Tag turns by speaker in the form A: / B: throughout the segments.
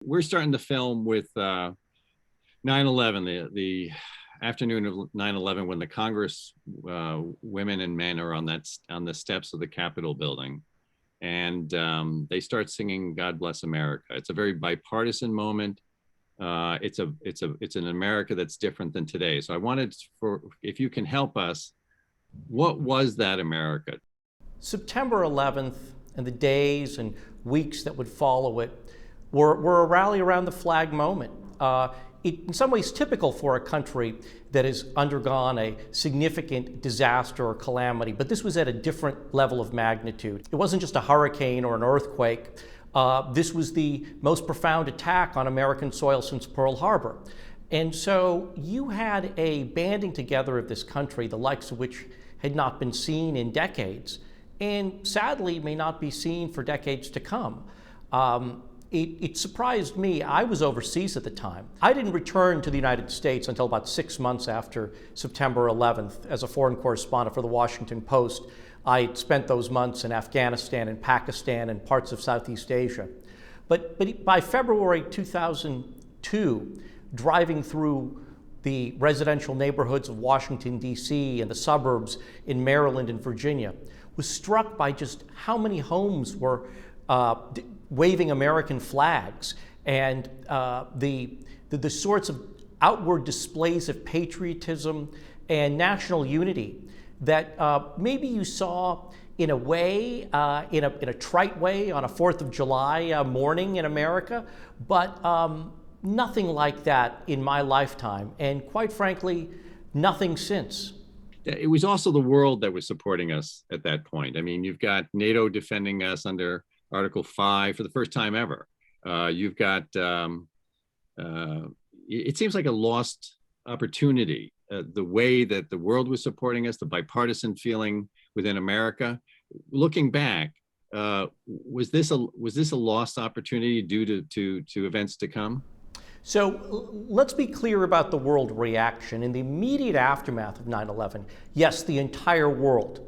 A: We're starting the film with 9/11, the afternoon of 9/11, when the Congress women and men are on the steps of the Capitol building, and they start singing "God Bless America." It's a very bipartisan moment. It's an America that's different than today. So I wanted if you can help us, what was that America?
B: September 11th and the days and weeks that would follow it were a rally around the flag moment. In some ways typical for a country that has undergone a significant disaster or calamity, but this was at a different level of magnitude. It wasn't just a hurricane or an earthquake. This was the most profound attack on American soil since Pearl Harbor. And so you had a banding together of this country, the likes of which had not been seen in decades, and sadly may not be seen for decades to come. It surprised me. I was overseas at the time. I didn't return to the United States until about 6 months after September 11th as a foreign correspondent for the Washington Post. I spent those months in Afghanistan and Pakistan and parts of Southeast Asia. But by February 2002, driving through the residential neighborhoods of Washington, D.C. and the suburbs in Maryland and Virginia, was struck by just how many homes were waving American flags, and the sorts of outward displays of patriotism and national unity that maybe you saw in a way, in a trite way on a 4th of July morning in America, but nothing like that in my lifetime, and quite frankly, nothing since.
A: It was also the world that was supporting us at that point. I mean, you've got NATO defending us under Article 5 for the first time ever. You've got, it seems like a lost opportunity, the way that the world was supporting us, the bipartisan feeling within America. Looking back, was this a lost opportunity due to events to come?
B: So let's be clear about the world reaction. In the immediate aftermath of 9/11, yes, the entire world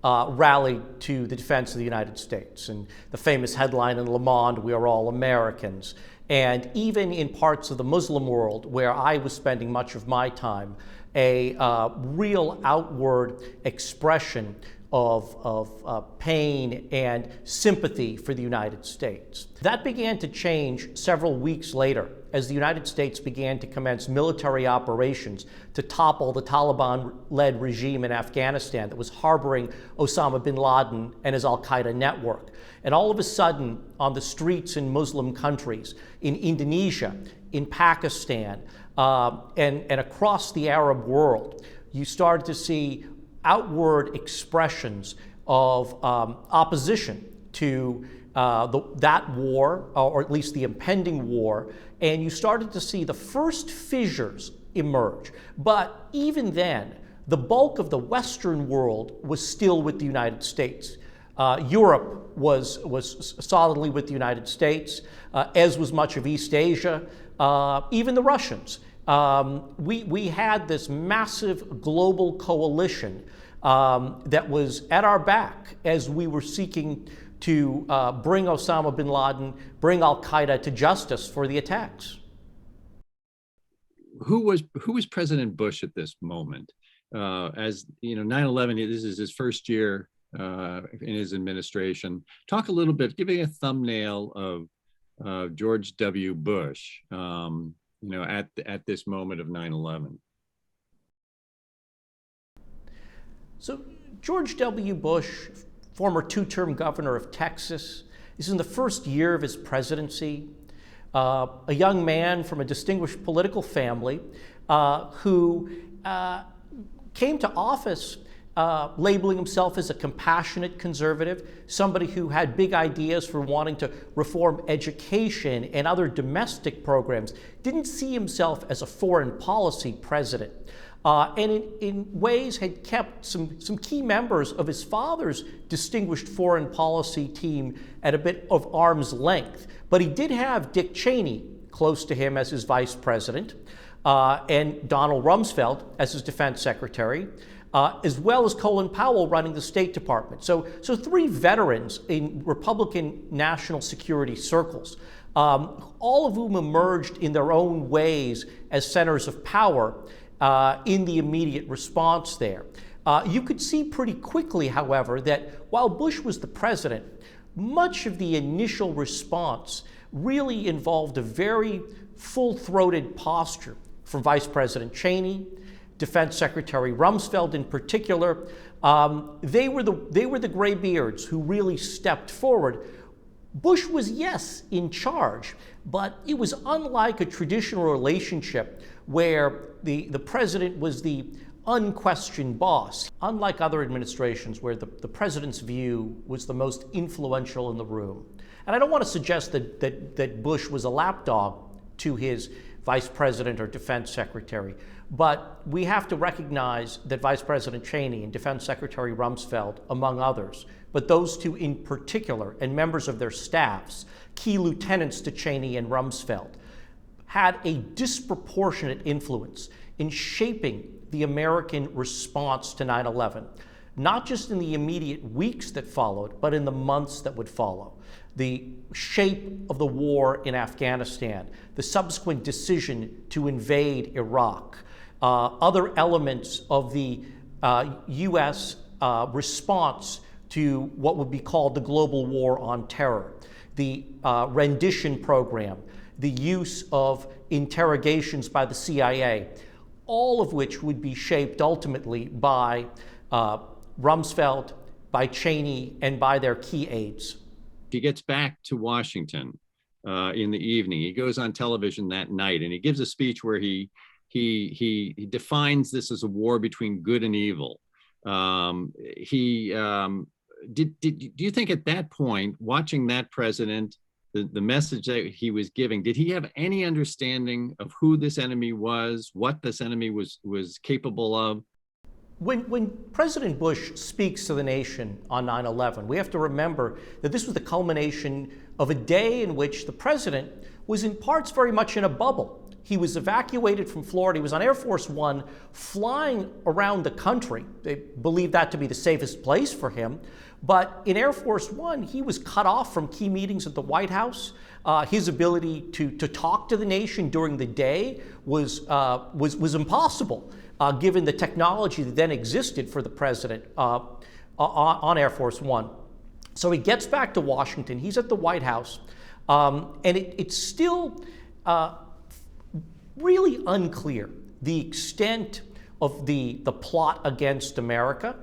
B: rallied to the defense of the United States. And the famous headline in Le Monde, "We are all Americans." And even in parts of the Muslim world where I was spending much of my time, a real outward expression of pain and sympathy for the United States. That began to change several weeks later as the United States began to commence military operations to topple the Taliban-led regime in Afghanistan that was harboring Osama bin Laden and his al-Qaeda network. And all of a sudden, on the streets in Muslim countries, in Indonesia, in Pakistan, and across the Arab world, you started to see outward expressions of opposition to that war, or at least the impending war, and you started to see the first fissures emerge. But even then, the bulk of the Western world was still with the United States. Europe was solidly with the United States, as was much of East Asia, even the Russians. We had this massive global coalition that was at our back as we were seeking to bring Osama bin Laden, bring al-Qaeda to justice for the attacks.
A: Who was President Bush at this moment? As you know, 9/11, this is his first year in his administration. Talk a little bit, give me a thumbnail of George W. Bush, at this moment of 9/11.
B: So George W. Bush, former two-term governor of Texas, is in the first year of his presidency, a young man from a distinguished political family who came to office labeling himself as a compassionate conservative, somebody who had big ideas for wanting to reform education and other domestic programs, didn't see himself as a foreign policy president. And in ways had kept some key members of his father's distinguished foreign policy team at a bit of arm's length. But he did have Dick Cheney close to him as his vice president, and Donald Rumsfeld as his defense secretary, as well as Colin Powell running the State Department. So three veterans in Republican national security circles. all of whom emerged in their own ways as centers of power in the immediate response there. You could see pretty quickly, however, that while Bush was the president, much of the initial response really involved a very full-throated posture from Vice President Cheney, Defense Secretary Rumsfeld in particular. They were the graybeards who really stepped forward. Bush was, yes, in charge, but it was unlike a traditional relationship where the president was the unquestioned boss. Unlike other administrations where the president's view was the most influential in the room. And I don't want to suggest that Bush was a lapdog to his vice president or defense secretary, but we have to recognize that Vice President Cheney and Defense Secretary Rumsfeld, among others, but those two in particular, and members of their staffs, key lieutenants to Cheney and Rumsfeld, had a disproportionate influence in shaping the American response to 9/11, not just in the immediate weeks that followed, but in the months that would follow. The shape of the war in Afghanistan, the subsequent decision to invade Iraq, other elements of the U.S. Response to what would be called the global war on terror, the rendition program, the use of interrogations by the CIA, all of which would be shaped ultimately by Rumsfeld, by Cheney, and by their key aides.
A: He gets back to Washington in the evening. He goes on television that night and he gives a speech where he defines this as a war between good and evil. Do you think at that point, watching that president, the message that he was giving, did he have any understanding of who this enemy was, what this enemy was capable of?
B: When President Bush speaks to the nation on 9/11, we have to remember that this was the culmination of a day in which the president was in parts very much in a bubble. He was evacuated from Florida. He was on Air Force One, flying around the country. They believed that to be the safest place for him. But in Air Force One, he was cut off from key meetings at the White House. His ability to talk to the nation during the day was impossible, given the technology that then existed for the president on Air Force One. So he gets back to Washington. He's at the White House, and it's still really unclear the extent of the plot against America,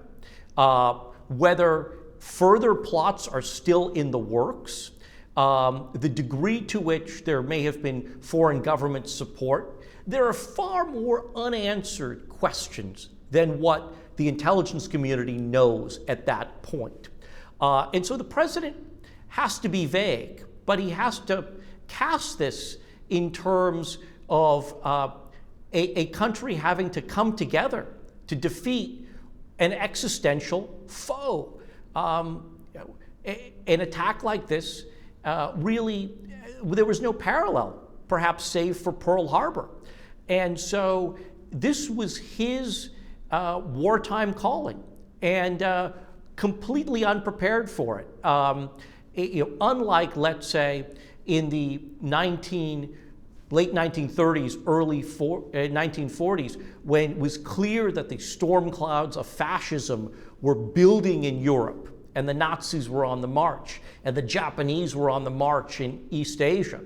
B: whether further plots are still in the works, the degree to which there may have been foreign government support. There are far more unanswered questions than what the intelligence community knows at that point. And so the president has to be vague, but he has to cast this in terms of a country having to come together to defeat an existential foe. An attack like this, really, there was no parallel, perhaps save for Pearl Harbor. And so this was his wartime calling, and completely unprepared for it. Unlike, let's say, in the late 1930s, early 1940s, when it was clear that the storm clouds of fascism were building in Europe, and the Nazis were on the march, and the Japanese were on the march in East Asia.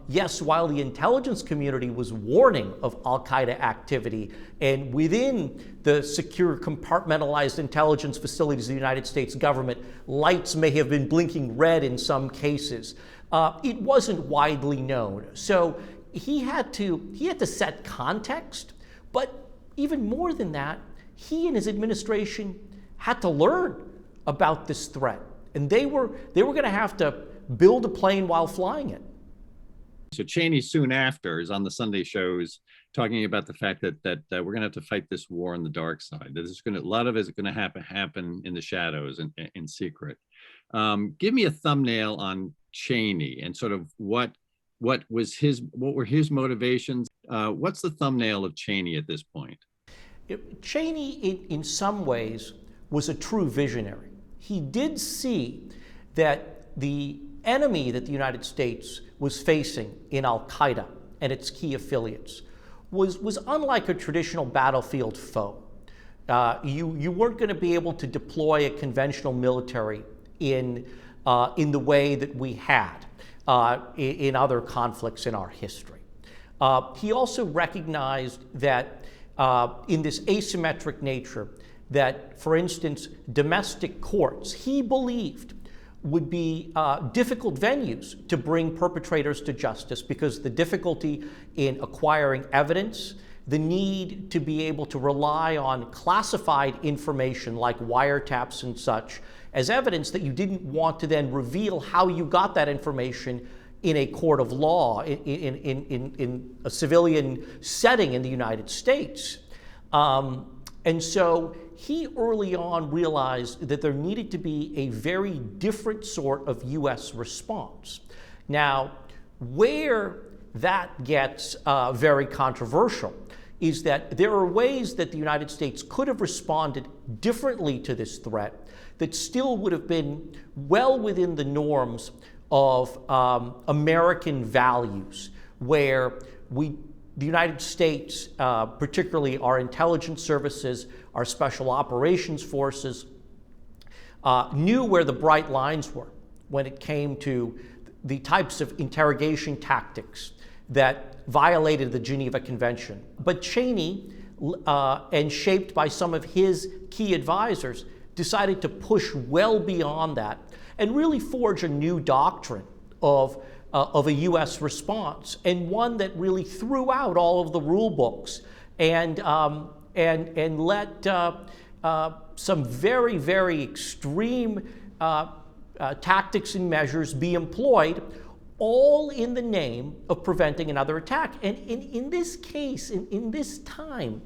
B: Yes, while the intelligence community was warning of al-Qaeda activity, and within the secure compartmentalized intelligence facilities of the United States government, lights may have been blinking red in some cases. It wasn't widely known. So he had to set context, but even more than that, he and his administration had to learn about this threat. And they were going to have to build a plane while flying it.
A: So Cheney soon after is on the Sunday shows talking about the fact that we're going to have to fight this war on the dark side. That a lot of it is going to happen in the shadows and in secret. Give me a thumbnail on Cheney and sort of what were his motivations. What's the thumbnail of Cheney at this point?
B: Cheney, in some ways, was a true visionary. He did see that the enemy that the United States was facing in Al-Qaeda and its key affiliates was unlike a traditional battlefield foe. You weren't going to be able to deploy a conventional military in the way that we had in other conflicts in our history. He also recognized that in this asymmetric nature, that, for instance, domestic courts, he believed, would be difficult venues to bring perpetrators to justice because the difficulty in acquiring evidence, the need to be able to rely on classified information like wiretaps and such as evidence that you didn't want to then reveal how you got that information in a court of law, in a civilian setting in the United States. And so he early on realized that there needed to be a very different sort of U.S. response. Now, where that gets very controversial is that there are ways that the United States could have responded differently to this threat that still would have been well within the norms of American values, where the United States, particularly our intelligence services, our special operations forces, knew where the bright lines were when it came to the types of interrogation tactics that violated the Geneva Convention. But Cheney, and shaped by some of his key advisors, decided to push well beyond that and really forge a new doctrine of a U.S. response, and one that really threw out all of the rule books and let some very, very extreme tactics and measures be employed, all in the name of preventing another attack. And in this case, in this time,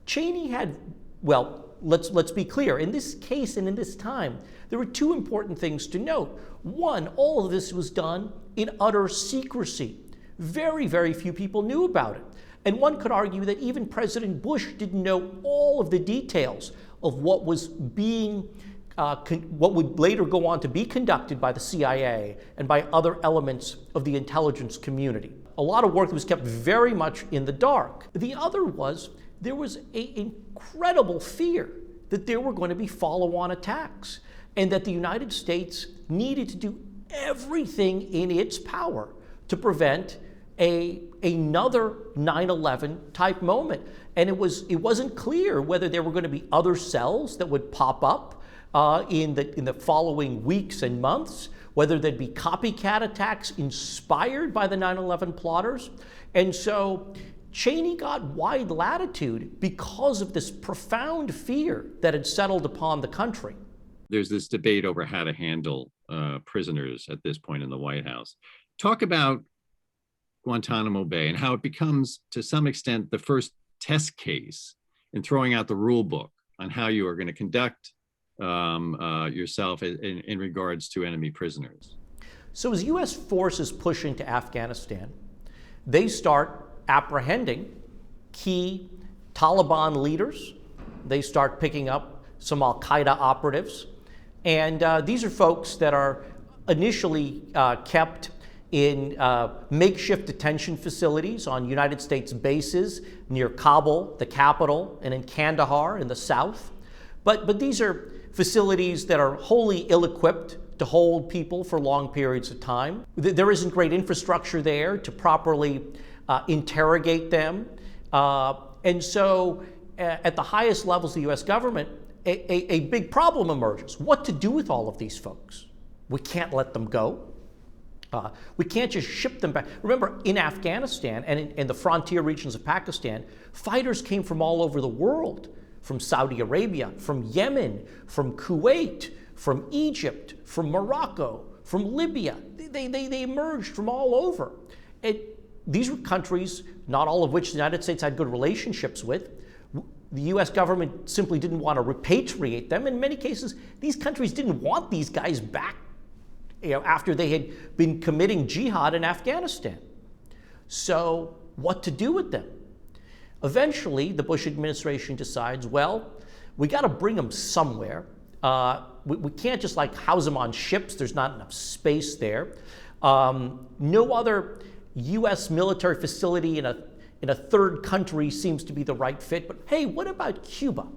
B: Cheney had, well, let's be clear, in this case and in this time, there were two important things to note. One, all of this was done in utter secrecy. Very, very few people knew about it. And one could argue that even President Bush didn't know all of the details of what was being, what would later go on to be conducted by the CIA and by other elements of the intelligence community. A lot of work was kept very much in the dark. The other was, there was an incredible fear that there were going to be follow-on attacks, and that the United States needed to do everything in its power to prevent another 9/11 type moment. And it wasn't clear whether there were going to be other cells that would pop up in the following weeks and months, whether there'd be copycat attacks inspired by the 9/11 plotters. And so Cheney got wide latitude because of this profound fear that had settled upon the country.
A: There's this debate over how to handle prisoners at this point in the White House. Talk about Guantanamo Bay and how it becomes, to some extent, the first test case in throwing out the rule book on how you are going to conduct yourself in regards to enemy prisoners.
B: So as U.S. forces push into Afghanistan, they start apprehending key Taliban leaders. They start picking up some Al-Qaeda operatives. And these are folks that are initially kept in makeshift detention facilities on United States bases near Kabul, the capital, and in Kandahar in the south. But these are facilities that are wholly ill-equipped to hold people for long periods of time. There isn't great infrastructure there to properly interrogate them. And so at the highest levels of the U.S. government, a big problem emerges. What to do with all of these folks? We can't let them go. We can't just ship them back. Remember, in Afghanistan and in the frontier regions of Pakistan, fighters came from all over the world, from Saudi Arabia, from Yemen, from Kuwait, from Egypt, from Morocco, from Libya. They emerged from all over. These were countries, not all of which the United States had good relationships with. The U.S. government simply didn't want to repatriate them. In many cases, these countries didn't want these guys back, after they had been committing jihad in Afghanistan. So what to do with them? Eventually, the Bush administration decides, well, we got to bring them somewhere. we can't just like house them on ships. There's not enough space there. No other U.S. military facility in a third country seems to be the right fit. But hey, what about Cuba?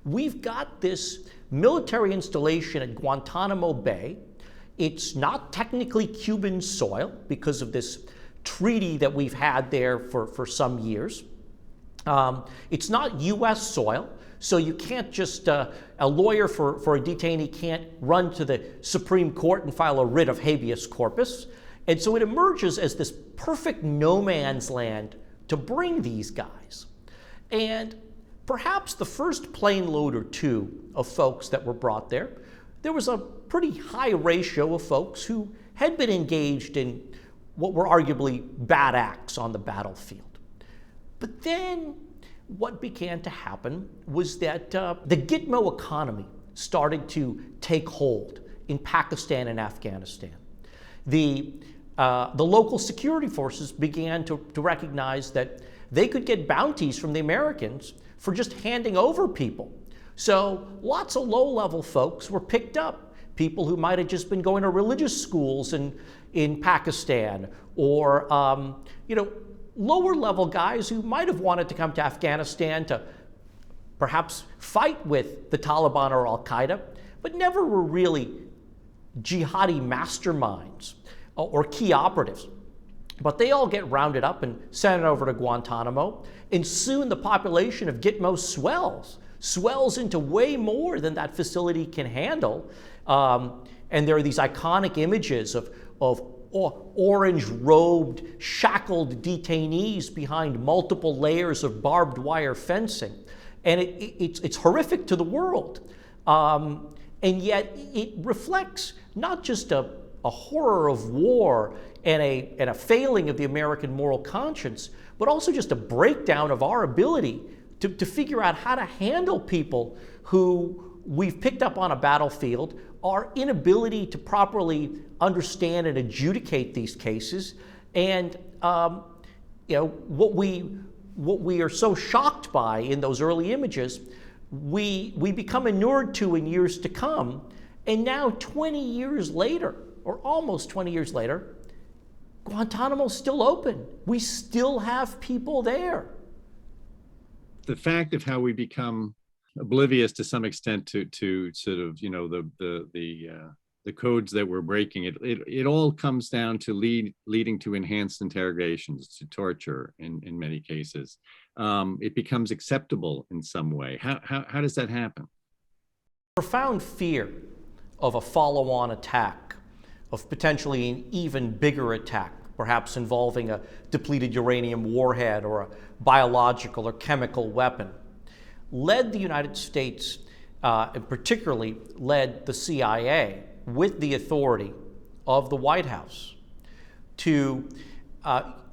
B: We've got this military installation at Guantanamo Bay. It's not technically Cuban soil because of this treaty that we've had there for some years. It's not U.S. soil, so you can't just, a lawyer for a detainee can't run to the Supreme Court and file a writ of habeas corpus. And so it emerges as this perfect no man's land to bring these guys. And perhaps the first plane load or two of folks that were brought there, there was a pretty high ratio of folks who had been engaged in what were arguably bad acts on the battlefield. But then what began to happen was that the Gitmo economy started to take hold in Pakistan and Afghanistan. The local security forces began to recognize that they could get bounties from the Americans for just handing over people. So lots of low-level folks were picked up, people who might have just been going to religious schools in Pakistan, or lower-level guys who might have wanted to come to Afghanistan to perhaps fight with the Taliban or Al-Qaeda, but never were really jihadi masterminds or key operatives. But they all get rounded up and sent over to Guantanamo, and soon the population of Gitmo swells into way more than that facility can handle. And there are these iconic images of orange-robed, shackled detainees behind multiple layers of barbed wire fencing. And it's horrific to the world. And yet it reflects not just a horror of war and a failing of the American moral conscience, but also just a breakdown of our ability to figure out how to handle people who we've picked up on a battlefield, our inability to properly understand and adjudicate these cases, and what we are so shocked by in those early images, we become inured to in years to come. And now 20 years later, or almost 20 years later, Guantanamo's still open. We still have people there.
A: The fact of how we become oblivious to some extent to sort of, the codes that we're breaking, it all comes down to leading to enhanced interrogations, to torture in many cases. It becomes acceptable in some way. How does that happen?
B: Profound fear of a follow-on attack, of potentially an even bigger attack, perhaps involving a depleted uranium warhead or a biological or chemical weapon, led the United States, and particularly led the CIA with the authority of the White House to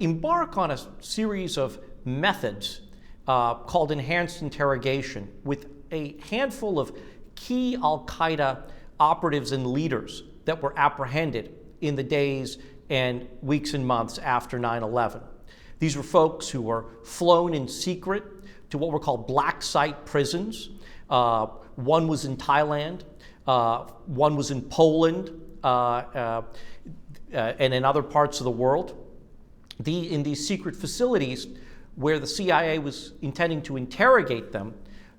B: embark on a series of methods called enhanced interrogation with a handful of key Al-Qaeda operatives and leaders that were apprehended in the days and weeks and months after 9/11. These were folks who were flown in secret to what were called black site prisons. One was in Thailand, one was in Poland, and in other parts of the world. In these secret facilities where the CIA was intending to interrogate them,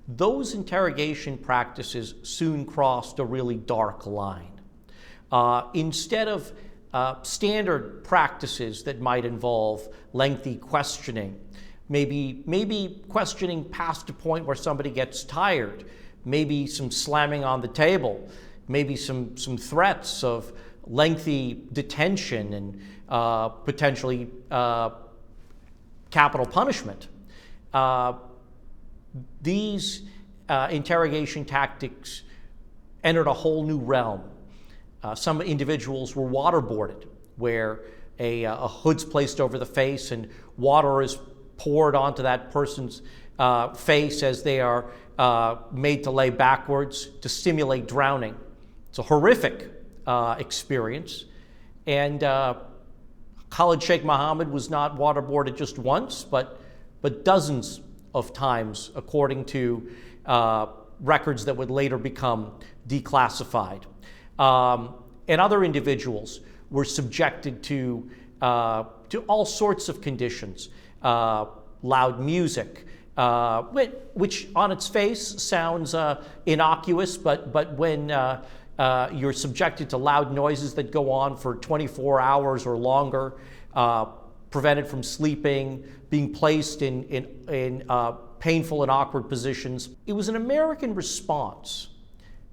B: those interrogation practices soon crossed a really dark line. Instead of standard practices that might involve lengthy questioning, maybe questioning past a point where somebody gets tired, maybe some slamming on the table, maybe some threats of lengthy detention and potentially capital punishment. These interrogation tactics entered a whole new realm. Some individuals were waterboarded, where a hood's placed over the face and water is poured onto that person's face as they are made to lay backwards to simulate drowning. It's a horrific experience. And Khalid Sheikh Mohammed was not waterboarded just once, but dozens of times, according to records that would later become declassified. And other individuals were subjected to all sorts of conditions, loud music, which on its face sounds innocuous, but when you're subjected to loud noises that go on for 24 hours or longer, prevented from sleeping, being placed in painful and awkward positions. It was an American response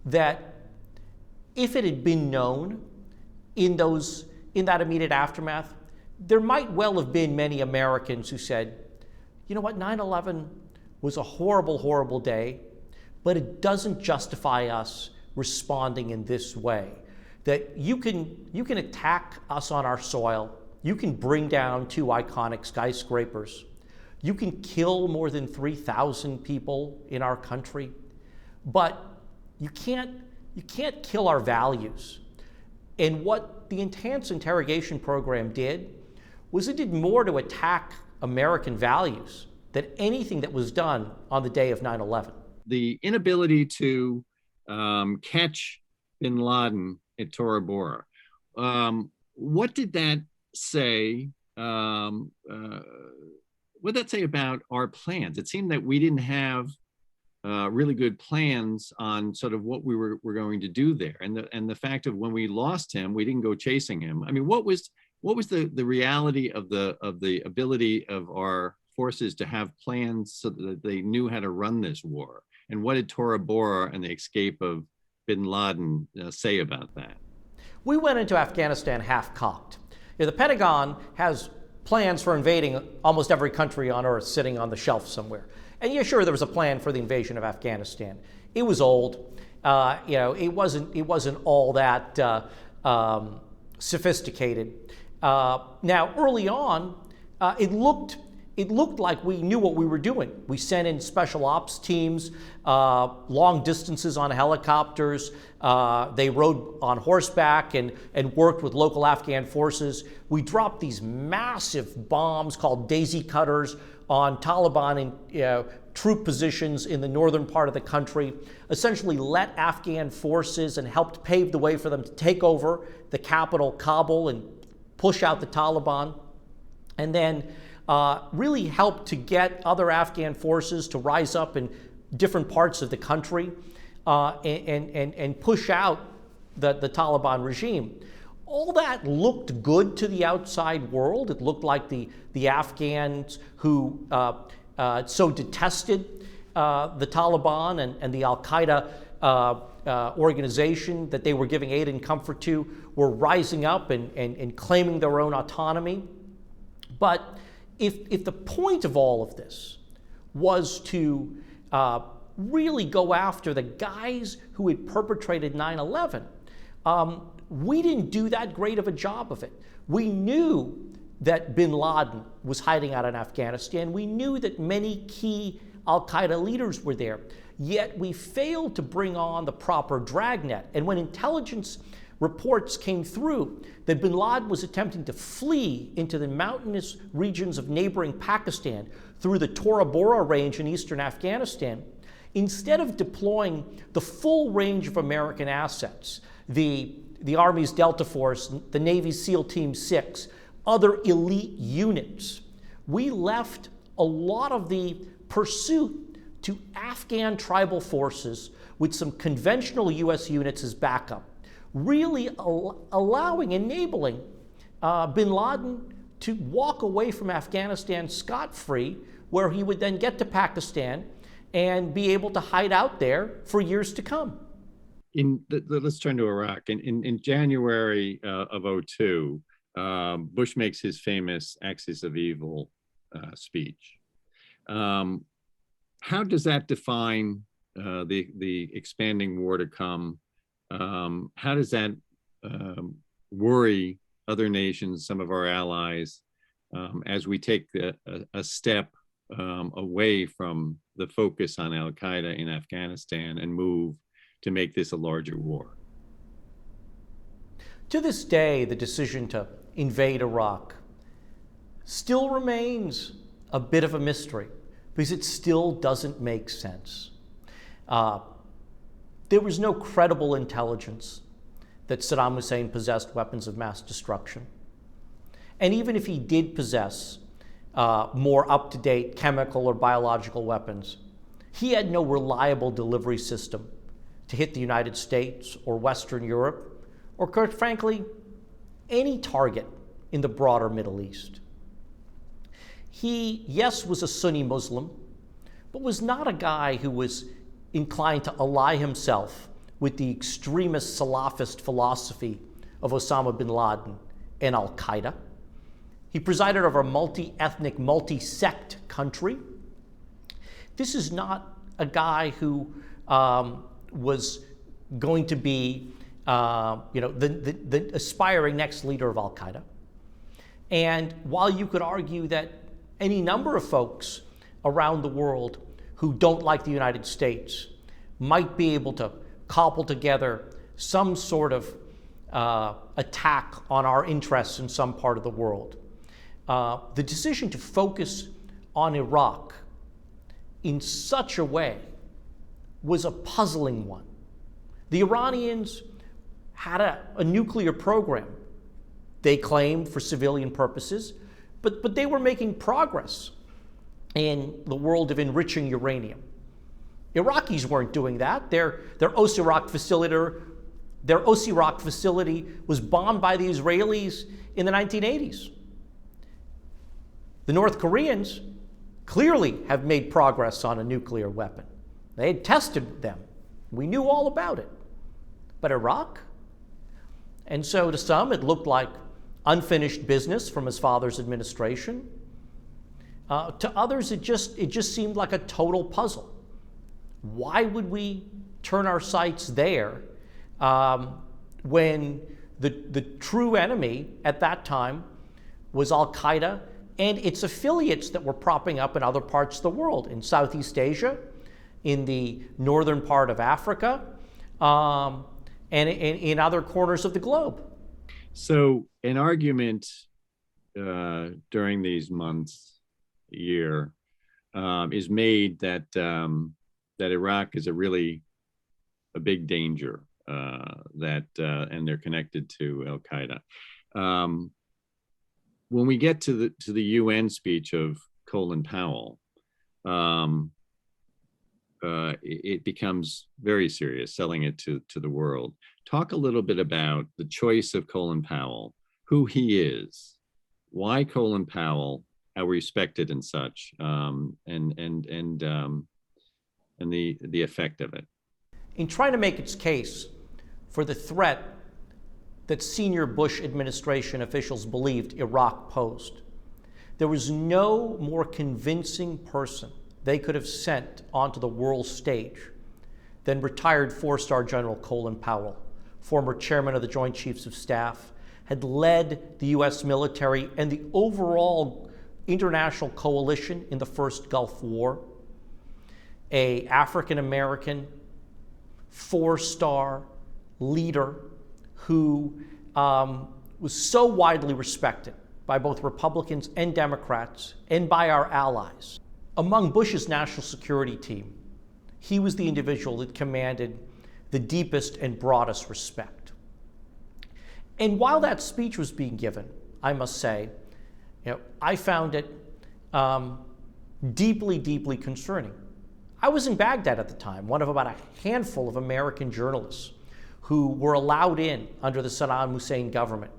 B: that, if it had been known in that immediate aftermath, there might well have been many Americans who said, you know what, 9/11 was a horrible, horrible day, but it doesn't justify us responding in this way. That you can attack us on our soil, you can bring down 2 iconic skyscrapers, you can kill more than 3,000 people in our country, but you can't kill our values. And what the enhanced interrogation program did was it did more to attack American values than anything that was done on the day of 9/11.
A: The inability to catch bin Laden at Tora Bora. What did that say? What did that say about our plans? It seemed that we didn't have really good plans on sort of what we were going to do there, and the fact of when we lost him, we didn't go chasing him. I mean, what was the reality of the ability of our forces to have plans so that they knew how to run this war? And what did Tora Bora and the escape of bin Laden say about that?
B: We went into Afghanistan half-cocked. The Pentagon has plans for invading almost every country on earth sitting on the shelf somewhere. And yeah, sure, there was a plan for the invasion of Afghanistan. It was old. It wasn't all that sophisticated. Now, early on, it looked like we knew what we were doing. We sent in special ops teams, long distances on helicopters. They rode on horseback and worked with local Afghan forces. We dropped these massive bombs called daisy cutters on Taliban troop positions in the northern part of the country, essentially let Afghan forces and helped pave the way for them to take over the capital, Kabul, and push out the Taliban. And then really helped to get other Afghan forces to rise up in different parts of the country and push out the Taliban regime. All that looked good to the outside world. It looked like the Afghans who so detested the Taliban and the Al-Qaeda organization that they were giving aid and comfort to were rising up and claiming their own autonomy. But if the point of all of this was to really go after the guys who had perpetrated 9/11, we didn't do that great of a job of it. We knew that bin Laden was hiding out in Afghanistan. We knew that many key Al-Qaeda leaders were there. Yet we failed to bring on the proper dragnet. And when intelligence reports came through that bin Laden was attempting to flee into the mountainous regions of neighboring Pakistan through the Tora Bora range in eastern Afghanistan, instead of deploying the full range of American assets, the Army's Delta Force, the Navy's SEAL Team 6, other elite units, we left a lot of the pursuit to Afghan tribal forces with some conventional U.S. units as backup, really enabling bin Laden to walk away from Afghanistan scot-free, where he would then get to Pakistan and be able to hide out there for years to come.
A: Let's turn to Iraq. In January of 2002, Bush makes his famous Axis of Evil speech. How does that define the expanding war to come? How does that worry other nations, some of our allies, as we take a step away from the focus on Al-Qaeda in Afghanistan and move to make this a larger war?
B: To this day, the decision to invade Iraq still remains a bit of a mystery because it still doesn't make sense. There was no credible intelligence that Saddam Hussein possessed weapons of mass destruction. And even if he did possess more up-to-date chemical or biological weapons, he had no reliable delivery system to hit the United States or Western Europe, or quite frankly, any target in the broader Middle East. He, yes, was a Sunni Muslim, but was not a guy who was inclined to ally himself with the extremist Salafist philosophy of Osama bin Laden and Al-Qaeda. He presided over a multi-ethnic, multi-sect country. This is not a guy who was going to be the aspiring next leader of Al-Qaeda. And while you could argue that any number of folks around the world who don't like the United States might be able to cobble together some sort of attack on our interests in some part of the world, the decision to focus on Iraq in such a way was a puzzling one. The Iranians had a nuclear program, they claimed, for civilian purposes, but they were making progress in the world of enriching uranium. Iraqis weren't doing that. Their Osirak facility was bombed by the Israelis in the 1980s. The North Koreans clearly have made progress on a nuclear weapon. They had tested them. We knew all about it. But Iraq? And so to some, it looked like unfinished business from his father's administration. To others, it just seemed like a total puzzle. Why would we turn our sights there when the true enemy at that time was Al-Qaeda and its affiliates that were propping up in other parts of the world, in Southeast Asia, in the northern part of Africa, and in other corners of the globe?
A: So an argument during these months, year, is made that that Iraq is a big danger, and they're connected to Al-Qaeda. When we get to the UN speech of Colin Powell, it becomes very serious, selling it to the world. Talk a little bit about the choice of Colin Powell, who he is, why Colin Powell, how respected and such, and the effect of it.
B: In trying to make its case for the threat that senior Bush administration officials believed Iraq posed, there was no more convincing person they could have sent onto the world stage than retired four-star General Colin Powell, former chairman of the Joint Chiefs of Staff, had led the U.S. military and the overall international coalition in the first Gulf War, an African-American four-star leader who was so widely respected by both Republicans and Democrats and by our allies. Among Bush's national security team, he was the individual that commanded the deepest and broadest respect. And while that speech was being given, I must say, I found it deeply, deeply concerning. I was in Baghdad at the time, one of about a handful of American journalists who were allowed in under the Saddam Hussein government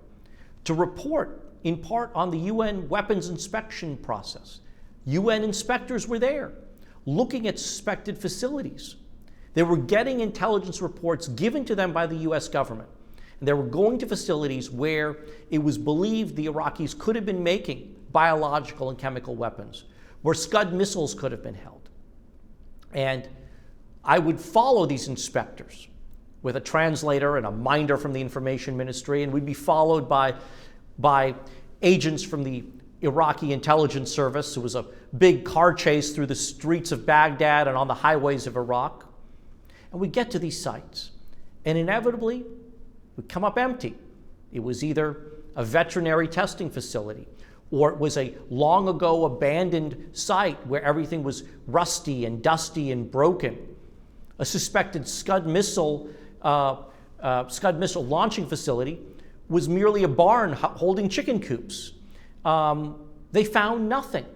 B: to report in part on the UN weapons inspection process. UN inspectors were there looking at suspected facilities. They were getting intelligence reports given to them by the US government. And they were going to facilities where it was believed the Iraqis could have been making biological and chemical weapons, where Scud missiles could have been held. And I would follow these inspectors with a translator and a minder from the information ministry, and we'd be followed by agents from the Iraqi intelligence service. It was a big car chase through the streets of Baghdad and on the highways of Iraq. And we get to these sites, and inevitably, we come up empty. It was either a veterinary testing facility, or it was a long ago abandoned site where everything was rusty and dusty and broken. a suspected Scud missile launching facility was merely a barn holding chicken coops. They found nothing.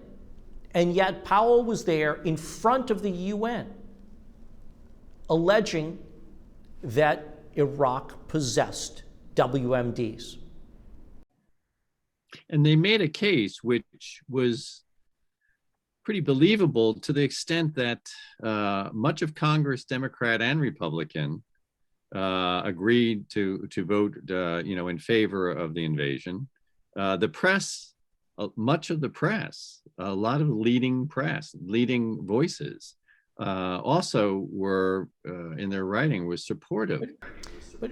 B: And yet Powell was there in front of the UN, alleging that Iraq possessed WMDs.
A: And they made a case which was pretty believable to the extent that much of Congress, Democrat and Republican, agreed to vote, in favor of the invasion. The press, much of the press, a lot of leading voices, also were in their writing was supportive.
B: But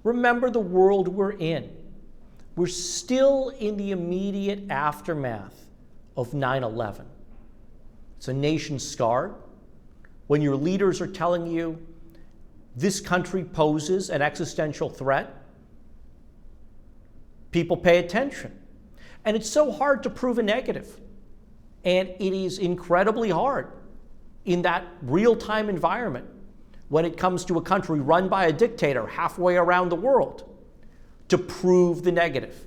B: remember the world we're in. We're still in the immediate aftermath of 9/11. It's a nation scarred. When your leaders are telling you this country poses an existential threat, people pay attention. And it's so hard to prove a negative. And it is incredibly hard in that real-time environment when it comes to a country run by a dictator halfway around the world to prove the negative.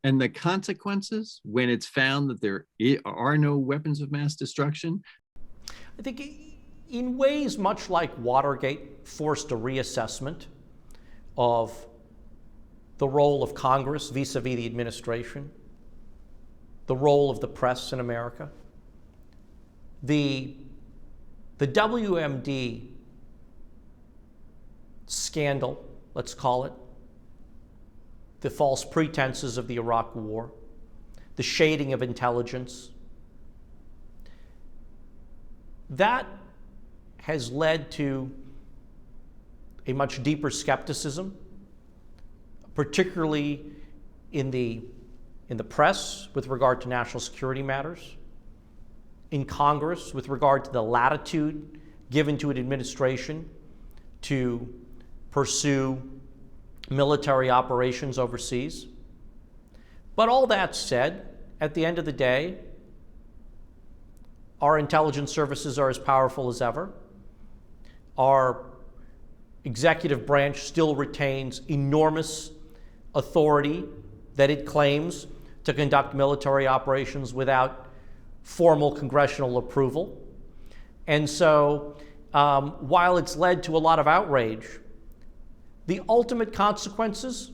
A: And the consequences when it's found that there are no weapons of mass destruction?
B: I think in ways much like Watergate forced a reassessment of the role of Congress vis-a-vis the administration, the role of the press in America. The WMD scandal, let's call it, the false pretenses of the Iraq War, the shading of intelligence, that has led to a much deeper skepticism, particularly in the press with regard to national security matters, in Congress with regard to the latitude given to an administration to pursue military operations overseas. But all that said, at the end of the day, our intelligence services are as powerful as ever. Our executive branch still retains enormous authority that it claims to conduct military operations without formal congressional approval. And so, while it's led to a lot of outrage, the ultimate consequences,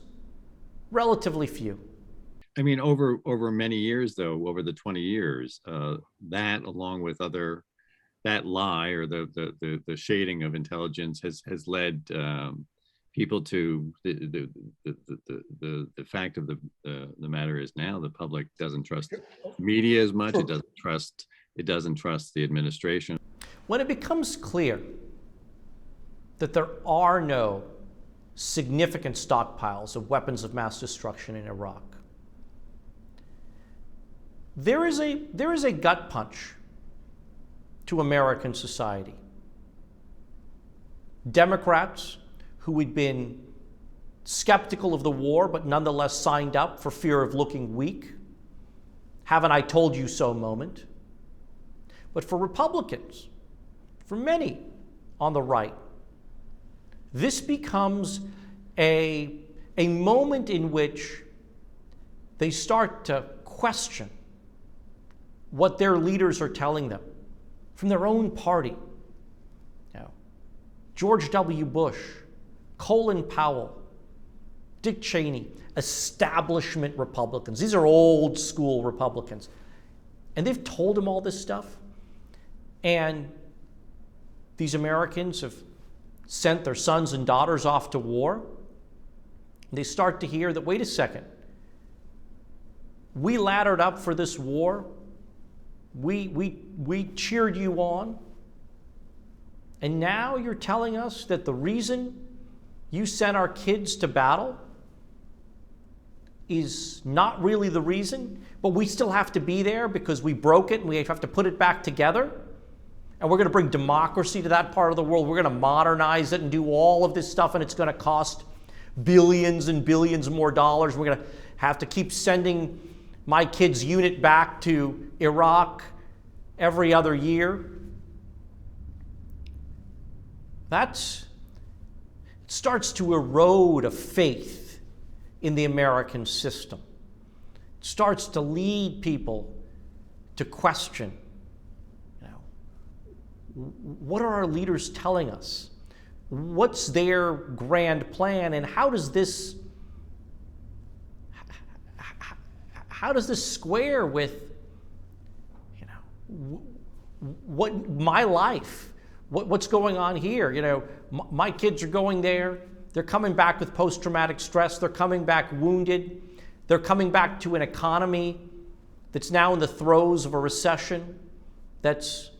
B: relatively few.
A: I mean, over many years, though, over the 20 years, that along with that lie or the shading of intelligence has led people to the fact of the matter is now the public doesn't trust media as much. It doesn't trust the administration.
B: When it becomes clear that there are no significant stockpiles of weapons of mass destruction in Iraq, there is a gut punch to American society. Democrats who had been skeptical of the war but nonetheless signed up for fear of looking weak have an "I told you so" moment. But for Republicans, for many on the right, this becomes a moment in which they start to question what their leaders are telling them from their own party. Now, George W. Bush, Colin Powell, Dick Cheney, establishment Republicans. These are old school Republicans. And they've told them all this stuff. And these Americans have sent their sons and daughters off to war. And they start to hear that, wait a second, we laddered up for this war. We cheered you on. And now you're telling us that the reason you sent our kids to battle is not really the reason, but we still have to be there because we broke it and we have to put it back together. And we're going to bring democracy to that part of the world. We're going to modernize it and do all of this stuff, and it's going to cost billions and billions more dollars. We're going to have to keep sending my kid's unit back to Iraq every other year. It starts to erode a faith in the American system. It starts to lead people to question, what are our leaders telling us? What's their grand plan, and how does this square with, what my life? What's going on here? My kids are going there. They're coming back with post-traumatic stress. They're coming back wounded. They're coming back to an economy that's now in the throes of a recession, that's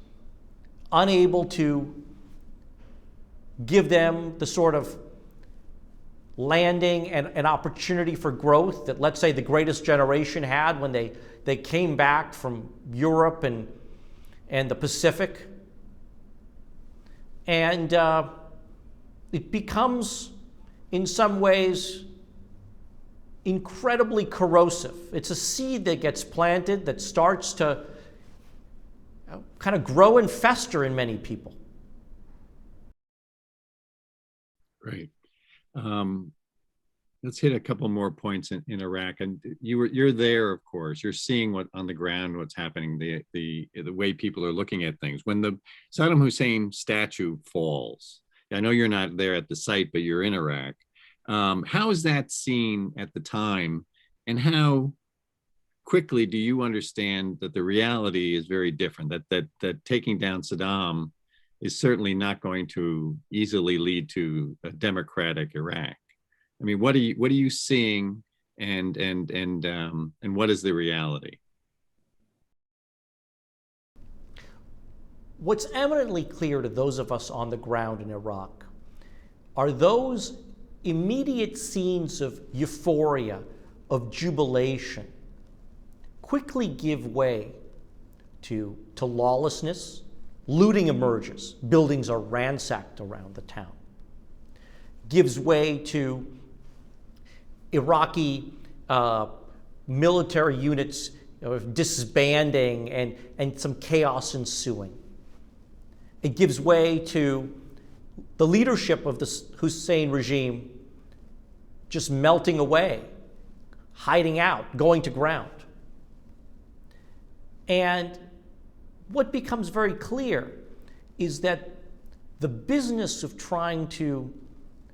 B: unable to give them the sort of landing and an opportunity for growth that, let's say, the greatest generation had when they came back from Europe and the Pacific. And it becomes, in some ways, incredibly corrosive. It's a seed that gets planted that starts to kind of grow and fester in many people.
A: Great. Let's hit a couple more points in Iraq. And you're there, of course. You're seeing what on the ground, what's happening, the way people are looking at things. When the Saddam Hussein statue falls, I know you're not there at the site, but you're in Iraq. How is that seen at the time, and how quickly do you understand that the reality is very different? That taking down Saddam is certainly not going to easily lead to a democratic Iraq. I mean, what are you seeing, and what is the reality?
B: What's eminently clear to those of us on the ground in Iraq are those immediate scenes of euphoria, of jubilation, quickly give way to lawlessness. Looting emerges. Buildings are ransacked around the town. Gives way to Iraqi military units disbanding and some chaos ensuing. It gives way to the leadership of the Hussein regime just melting away, hiding out, going to ground. And what becomes very clear is that the business of trying to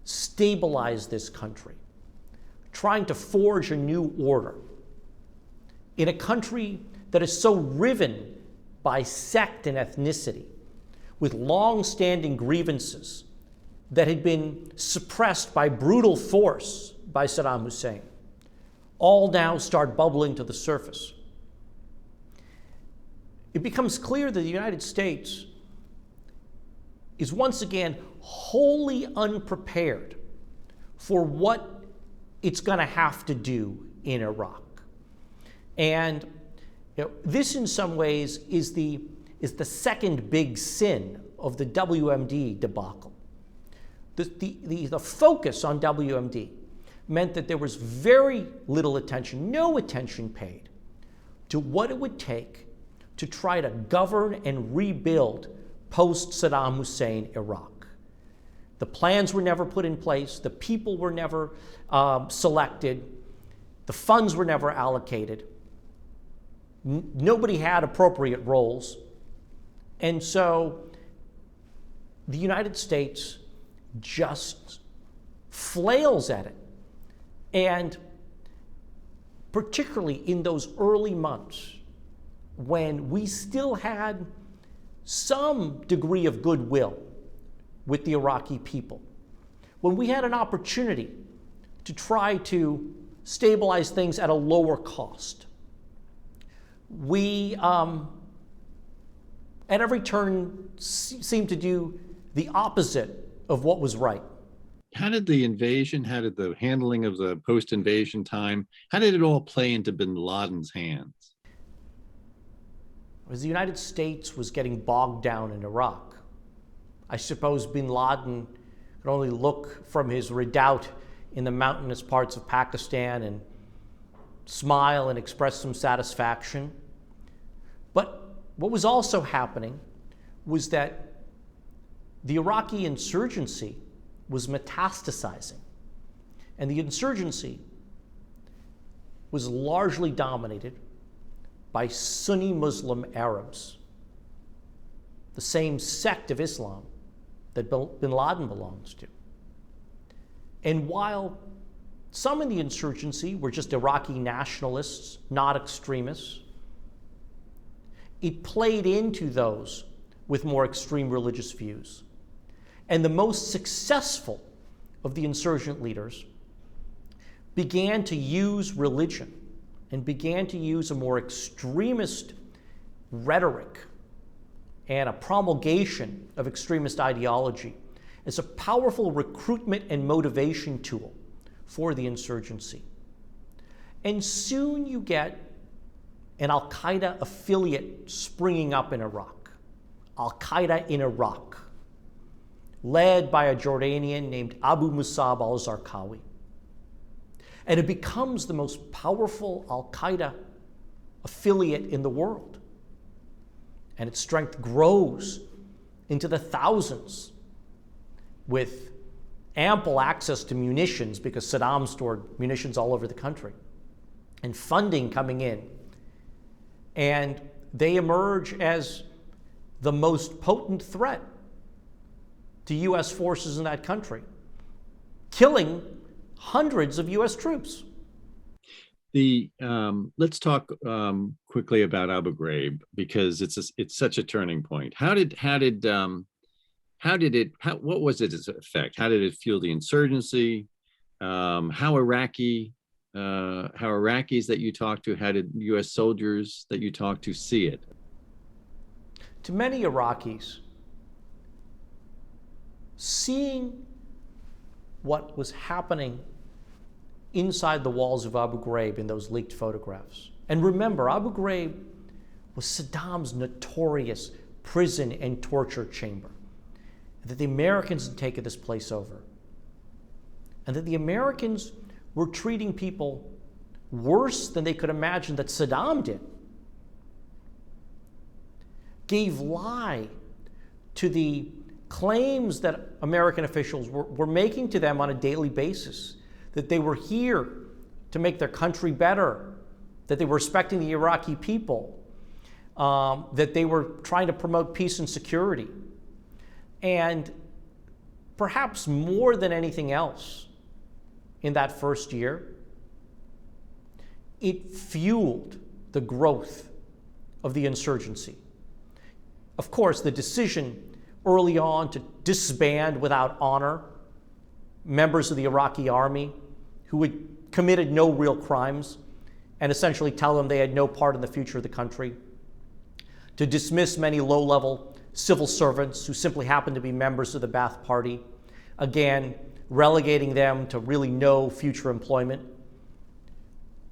B: stabilize this country, trying to forge a new order in a country that is so riven by sect and ethnicity, with long-standing grievances that had been suppressed by brutal force by Saddam Hussein, all now start bubbling to the surface. It becomes clear that the United States is once again wholly unprepared for what it's going to have to do in Iraq. And this in some ways is the second big sin of the WMD debacle. The focus on WMD meant that there was very little attention, no attention paid to what it would take to try to govern and rebuild post-Saddam Hussein Iraq. The plans were never put in place, the people were never selected, the funds were never allocated, nobody had appropriate roles, and so the United States just flails at it. And particularly in those early months, when we still had some degree of goodwill with the Iraqi people, when we had an opportunity to try to stabilize things at a lower cost, we, at every turn, seemed to do the opposite of what was right.
A: How did the invasion, how did the handling of the post-invasion time, how did it all play into bin Laden's hands?
B: As the United States was getting bogged down in Iraq, I suppose bin Laden could only look from his redoubt in the mountainous parts of Pakistan and smile and express some satisfaction. But what was also happening was that the Iraqi insurgency was metastasizing. And the insurgency was largely dominated by Sunni Muslim Arabs, the same sect of Islam that bin Laden belongs to. And while some in the insurgency were just Iraqi nationalists, not extremists, it played into those with more extreme religious views. And the most successful of the insurgent leaders began to use religion and began to use a more extremist rhetoric and a promulgation of extremist ideology as a powerful recruitment and motivation tool for the insurgency. And soon you get an Al-Qaeda affiliate springing up in Iraq, Al-Qaeda in Iraq, led by a Jordanian named Abu Musab al-Zarqawi. And it becomes the most powerful Al-Qaeda affiliate in the world. And its strength grows into the thousands with ample access to munitions because Saddam stored munitions all over the country and funding coming in. And they emerge as the most potent threat to U.S. forces in that country, killing hundreds of U.S. troops.
A: Let's talk quickly about Abu Ghraib because it's such a turning point. What was its effect? How did it fuel the insurgency? How Iraqis that you talked to, how did U.S. soldiers that you talked to see it?
B: To many Iraqis, seeing what was happening inside the walls of Abu Ghraib in those leaked photographs. And remember, Abu Ghraib was Saddam's notorious prison and torture chamber. That the Americans had taken this place over. And that the Americans were treating people worse than they could imagine that Saddam did. Gave lie to the claims that American officials were making to them on a daily basis, that they were here to make their country better, that they were respecting the Iraqi people, that they were trying to promote peace and security. And perhaps more than anything else in that first year, it fueled the growth of the insurgency. Of course, the decision early on to disband without honor members of the Iraqi army who had committed no real crimes and essentially tell them they had no part in the future of the country, to dismiss many low-level civil servants who simply happened to be members of the Ba'ath Party, again, relegating them to really no future employment,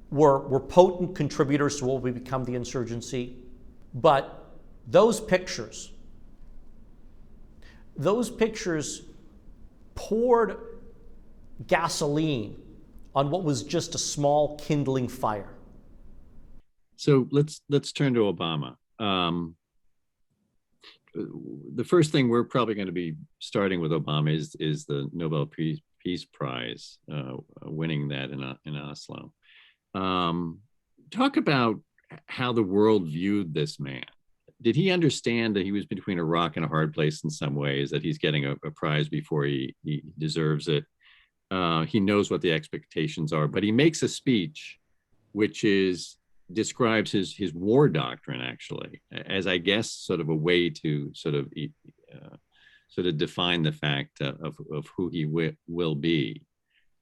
B: were potent contributors to what would become the insurgency. But those pictures poured gasoline on what was just a small kindling fire.
A: So let's turn to Obama. The first thing we're probably going to be starting with Obama is the Nobel Peace Prize, winning that in Oslo. Talk about how the world viewed this man. Did he understand that he was between a rock and a hard place in some ways, that he's getting a prize before he deserves it? He knows what the expectations are, but he makes a speech which describes his war doctrine, actually, as, I guess, sort of a way to sort of define the fact of who he will be.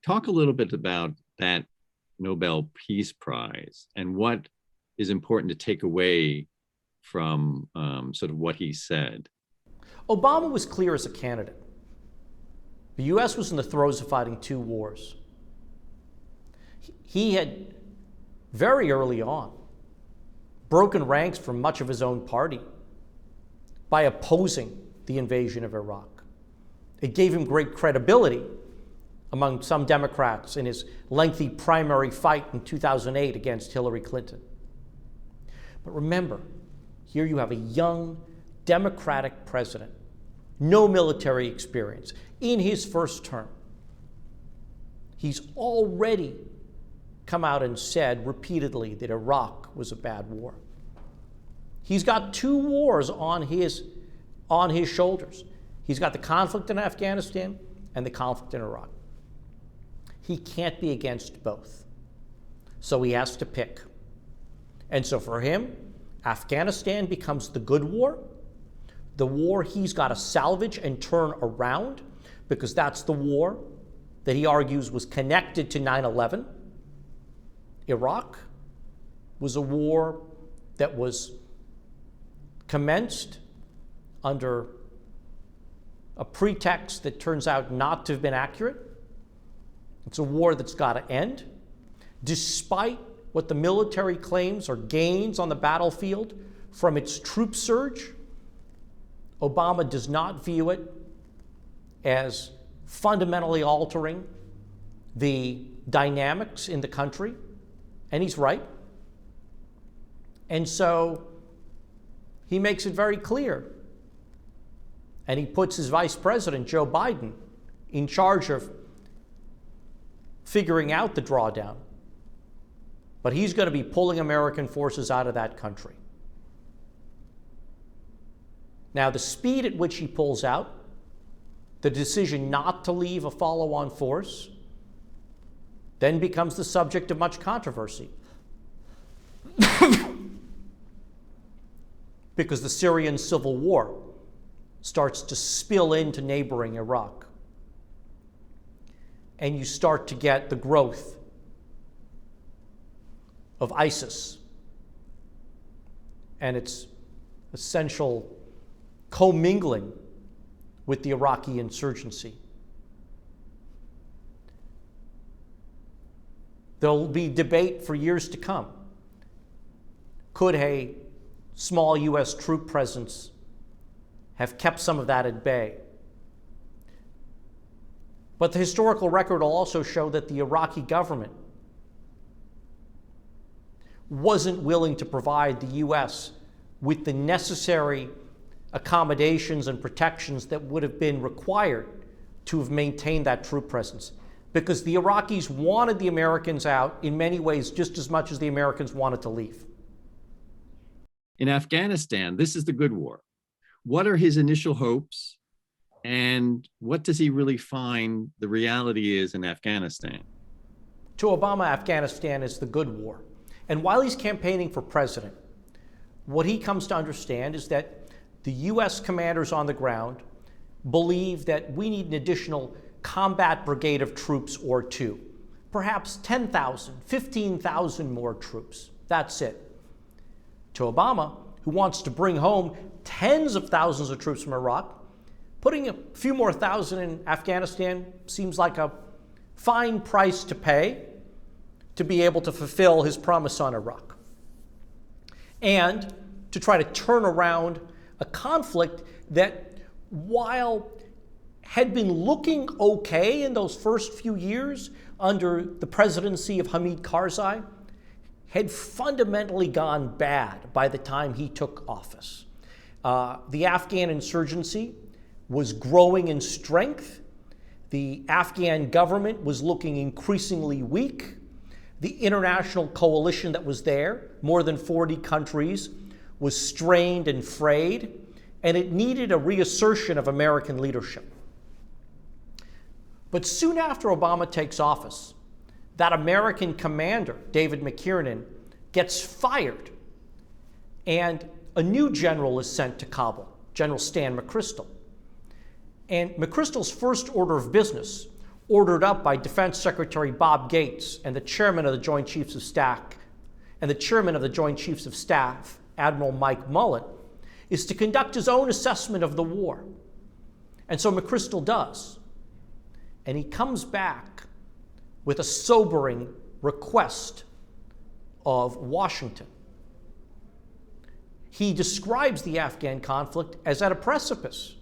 A: Talk a little bit about that Nobel Peace Prize and what is important to take away from sort of what he said.
B: Obama was clear as a candidate. The U.S. was in the throes of fighting two wars. He had very early on broken ranks from much of his own party by opposing the invasion of Iraq. It gave him great credibility among some Democrats in his lengthy primary fight in 2008 against Hillary Clinton. But remember, here you have a young Democratic president no military experience. In his first term, he's already come out and said repeatedly that Iraq was a bad war. He's got 2 wars on his shoulders. He's got the conflict in Afghanistan and the conflict in Iraq. He can't be against both. So he has to pick. And so for him, Afghanistan becomes the good war, the war he's got to salvage and turn around, because that's the war that he argues was connected to 9/11. Iraq was a war that was commenced under a pretext that turns out not to have been accurate. It's a war that's got to end. Despite what the military claims are gains on the battlefield from its troop surge, Obama does not view it as fundamentally altering the dynamics in the country, and he's right. And so he makes it very clear, and he puts his vice president, Joe Biden, in charge of figuring out the drawdown. But he's going to be pulling American forces out of that country. Now, the speed at which he pulls out, the decision not to leave a follow-on force, then becomes the subject of much controversy. Because the Syrian civil war starts to spill into neighboring Iraq. And you start to get the growth of ISIS and its essential commingling with the Iraqi insurgency. There'll be debate for years to come. Could a small U.S. troop presence have kept some of that at bay? But the historical record will also show that the Iraqi government wasn't willing to provide the U.S. with the necessary accommodations and protections that would have been required to have maintained that troop presence. Because the Iraqis wanted the Americans out in many ways just as much as the Americans wanted to leave.
A: In Afghanistan, this is the good war. What are his initial hopes, and what does he really find the reality is in Afghanistan?
B: To Obama, Afghanistan is the good war. And while he's campaigning for president, what he comes to understand is that the U.S. commanders on the ground believe that we need an additional combat brigade of troops or 2, perhaps 10,000, 15,000 more troops. That's it. To Obama, who wants to bring home tens of thousands of troops from Iraq, putting a few more thousand in Afghanistan seems like a fine price to pay to be able to fulfill his promise on Iraq, and to try to turn around a conflict that, while had been looking okay in those first few years under the presidency of Hamid Karzai, had fundamentally gone bad by the time he took office. The Afghan insurgency was growing in strength. The Afghan government was looking increasingly weak. The international coalition that was there, more than 40 countries, was strained and frayed, and it needed a reassertion of American leadership. But soon after Obama takes office, that American commander, David McKiernan, gets fired, and a new general is sent to Kabul, General Stan McChrystal. And McChrystal's first order of business, ordered up by Defense Secretary Bob Gates and the chairman of the Joint Chiefs of Staff, Admiral Mike Mullen, is to conduct his own assessment of the war. And so McChrystal does. And he comes back with a sobering request of Washington. He describes the Afghan conflict as at a precipice,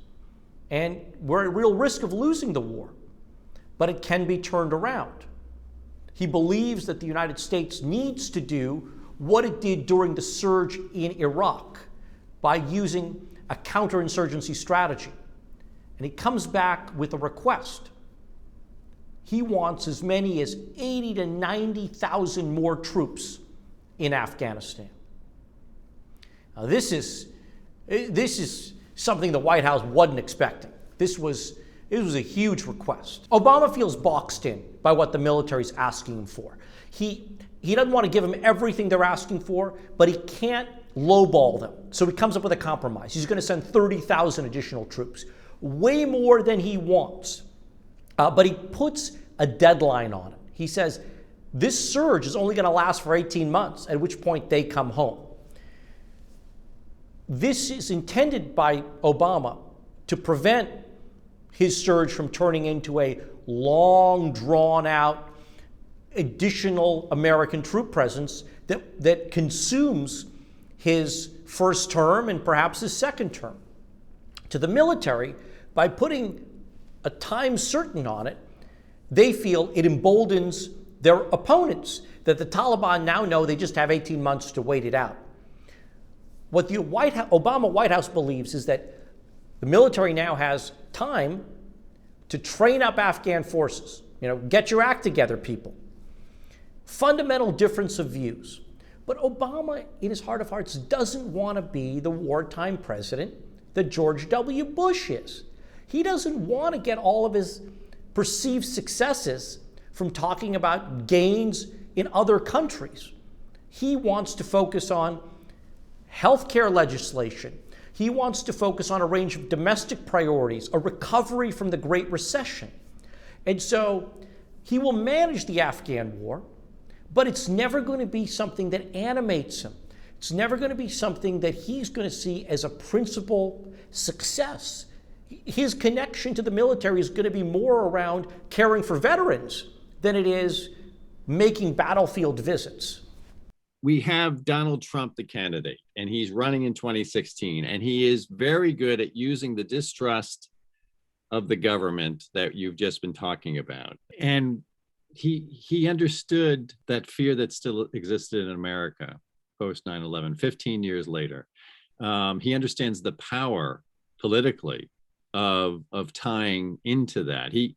B: and we're at real risk of losing the war, but it can be turned around. He believes that the United States needs to do what it did during the surge in Iraq by using a counterinsurgency strategy, And he comes back with a request. He wants as many as 80 to 90,000 more troops in Afghanistan. Now, this is something the White House wasn't expecting. It was a huge request. Obama feels boxed in by what the military's asking him for. He doesn't want to give them everything they're asking for, but he can't lowball them. So he comes up with a compromise. He's going to send 30,000 additional troops, way more than he wants. But he puts a deadline on it. He says, this surge is only going to last for 18 months, at which point they come home. This is intended by Obama to prevent his surge from turning into a long, drawn-out, additional American troop presence that consumes his first term and perhaps his second term. To the military, by putting a time certain on it, they feel it emboldens their opponents, that the Taliban now know they just have 18 months to wait it out. What the Obama White House believes is that the military now has time to train up Afghan forces. Get your act together, people. Fundamental difference of views. But Obama, in his heart of hearts, doesn't want to be the wartime president that George W. Bush is. He doesn't want to get all of his perceived successes from talking about gains in other countries. He wants to focus on healthcare legislation. He wants to focus on a range of domestic priorities, a recovery from the Great Recession. And so he will manage the Afghan war, but it's never going to be something that animates him. It's never going to be something that he's going to see as a principal success. His connection to the military is going to be more around caring for veterans than it is making battlefield visits.
A: We have Donald Trump, the candidate, and he's running in 2016, and he is very good at using the distrust of the government that you've just been talking about. And he understood that fear that still existed in America post 9/11, 15 years later. He understands the power politically of tying into that. He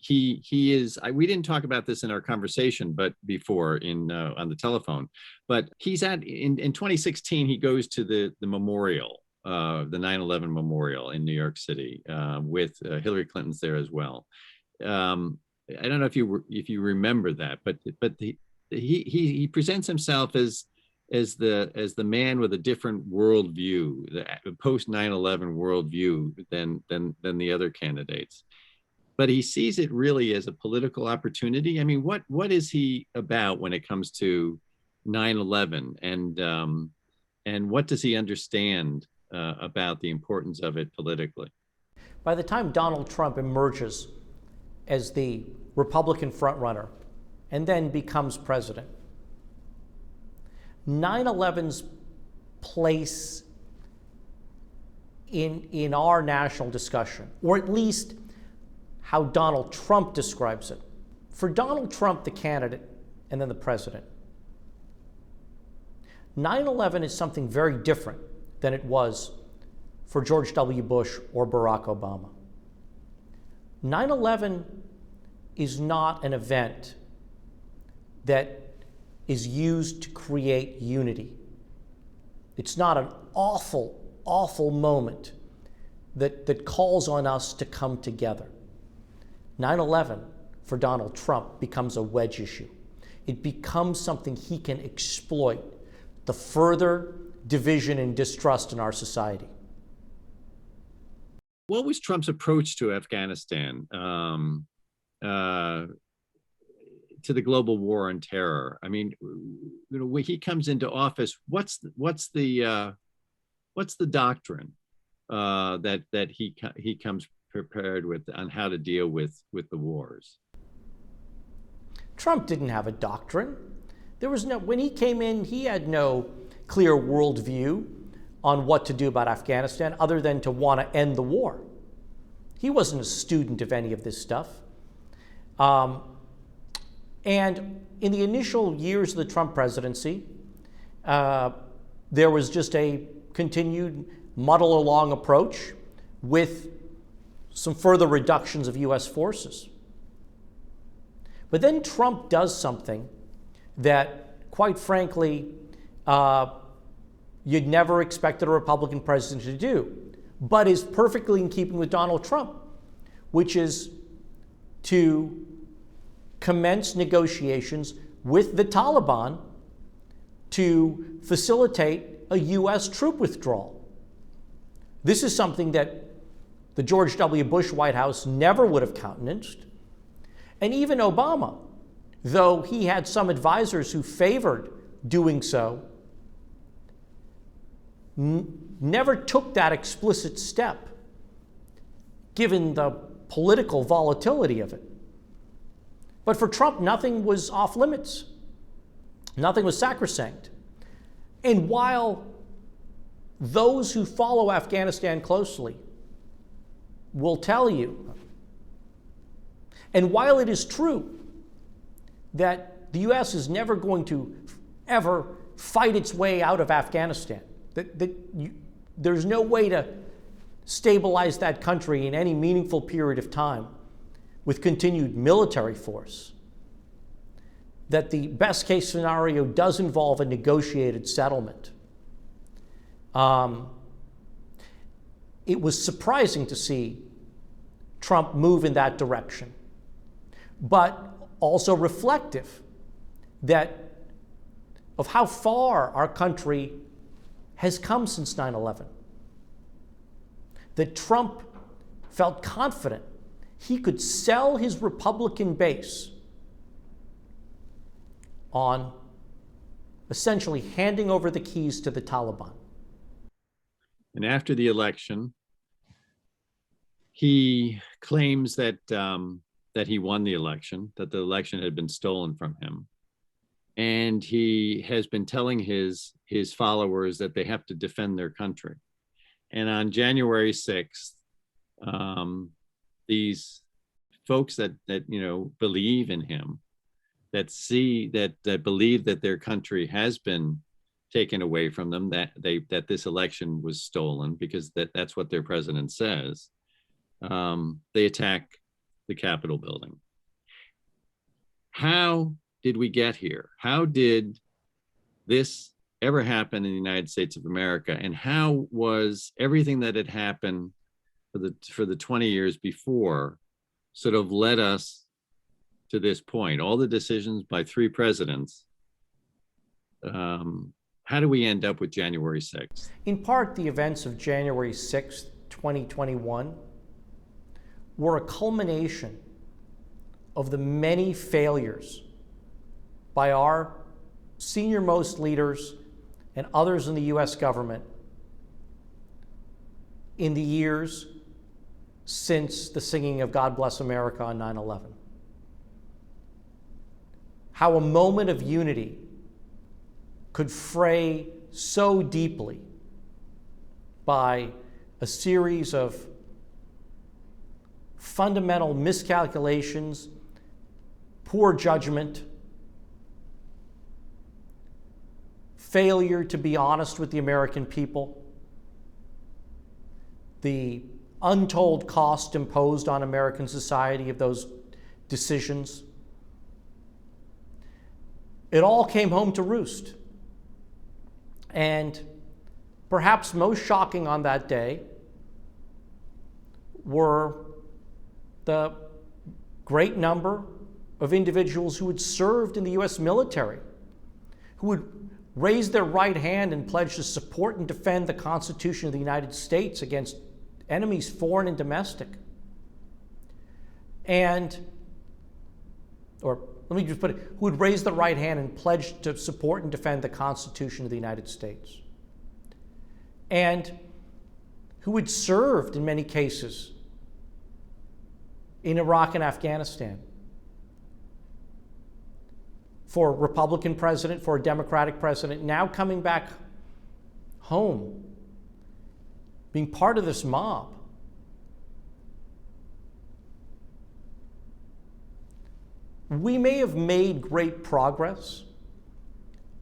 A: is. We didn't talk about this in our conversation, but before on the telephone. But he's in 2016. He goes to the memorial, the 9/11 memorial in New York City, with Hillary Clinton's there as well. I don't know if you remember that, but he presents himself as the man with a different worldview, the post 9/11 worldview than the other candidates. But he sees it really as a political opportunity. I mean, what is he about when it comes to 9/11, and what does he understand about the importance of it politically?
B: By the time Donald Trump emerges as the Republican frontrunner and then becomes president, 9/11's place in our national discussion, or at least how Donald Trump describes it. For Donald Trump, the candidate, and then the president, 9/11 is something very different than it was for George W. Bush or Barack Obama. 9/11 is not an event that is used to create unity. It's not an awful, awful moment that calls on us to come together. 9/11 for Donald Trump becomes a wedge issue. It becomes something he can exploit to further division and distrust in our society.
A: What was Trump's approach to Afghanistan, to the global war on terror? I mean, when he comes into office, what's the doctrine that he comes prepared with on how to deal with the wars?
B: Trump didn't have a doctrine. When he came in, he had no clear worldview on what to do about Afghanistan other than to want to end the war. He wasn't a student of any of this stuff. And in the initial years of the Trump presidency, there was just a continued muddle along approach with some further reductions of U.S. forces. But then Trump does something that, quite frankly, you'd never expected a Republican president to do, but is perfectly in keeping with Donald Trump, which is to commence negotiations with the Taliban to facilitate a U.S. troop withdrawal. This is something that the George W. Bush White House never would have countenanced. And even Obama, though he had some advisors who favored doing so, never took that explicit step, given the political volatility of it. But for Trump, nothing was off limits. Nothing was sacrosanct. And while those who follow Afghanistan closely will tell you, and while it is true that the U.S. is never going to ever fight its way out of Afghanistan, there's no way to stabilize that country in any meaningful period of time with continued military force, that the best case scenario does involve a negotiated settlement. It was surprising to see Trump move in that direction, but also reflective of how far our country has come since 9/11. That Trump felt confident he could sell his Republican base on essentially handing over the keys to the Taliban.
A: And after the election, he claims that that he won the election, that the election had been stolen from him. And he has been telling his followers that they have to defend their country. And on January 6th, these folks that believe in him, that believe that their country has been taken away from them, that this election was stolen, because that's what their president says, they attack the Capitol building. How did we get here? How did this ever happen in the United States of America? And how was everything that had happened for the 20 years before sort of led us to this point? All the decisions by three presidents. How do we end up with January 6th?
B: In part, the events of January 6th, 2021 were a culmination of the many failures by our senior-most leaders and others in the U.S. government in the years since the singing of God Bless America on 9/11. How a moment of unity could fray so deeply by a series of fundamental miscalculations, poor judgment, failure to be honest with the American people, the untold cost imposed on American society of those decisions. It all came home to roost. And perhaps most shocking on that day were the great number of individuals who had served in the U.S. military, who would raise their right hand and pledge to support and defend the Constitution of the United States against enemies, foreign and domestic. Or let me just put it, who would raise the right hand and pledge to support and defend the Constitution of the United States. And who had served, in many cases, in Iraq and Afghanistan. For a Republican president, for a Democratic president, now coming back home, being part of this mob. We may have made great progress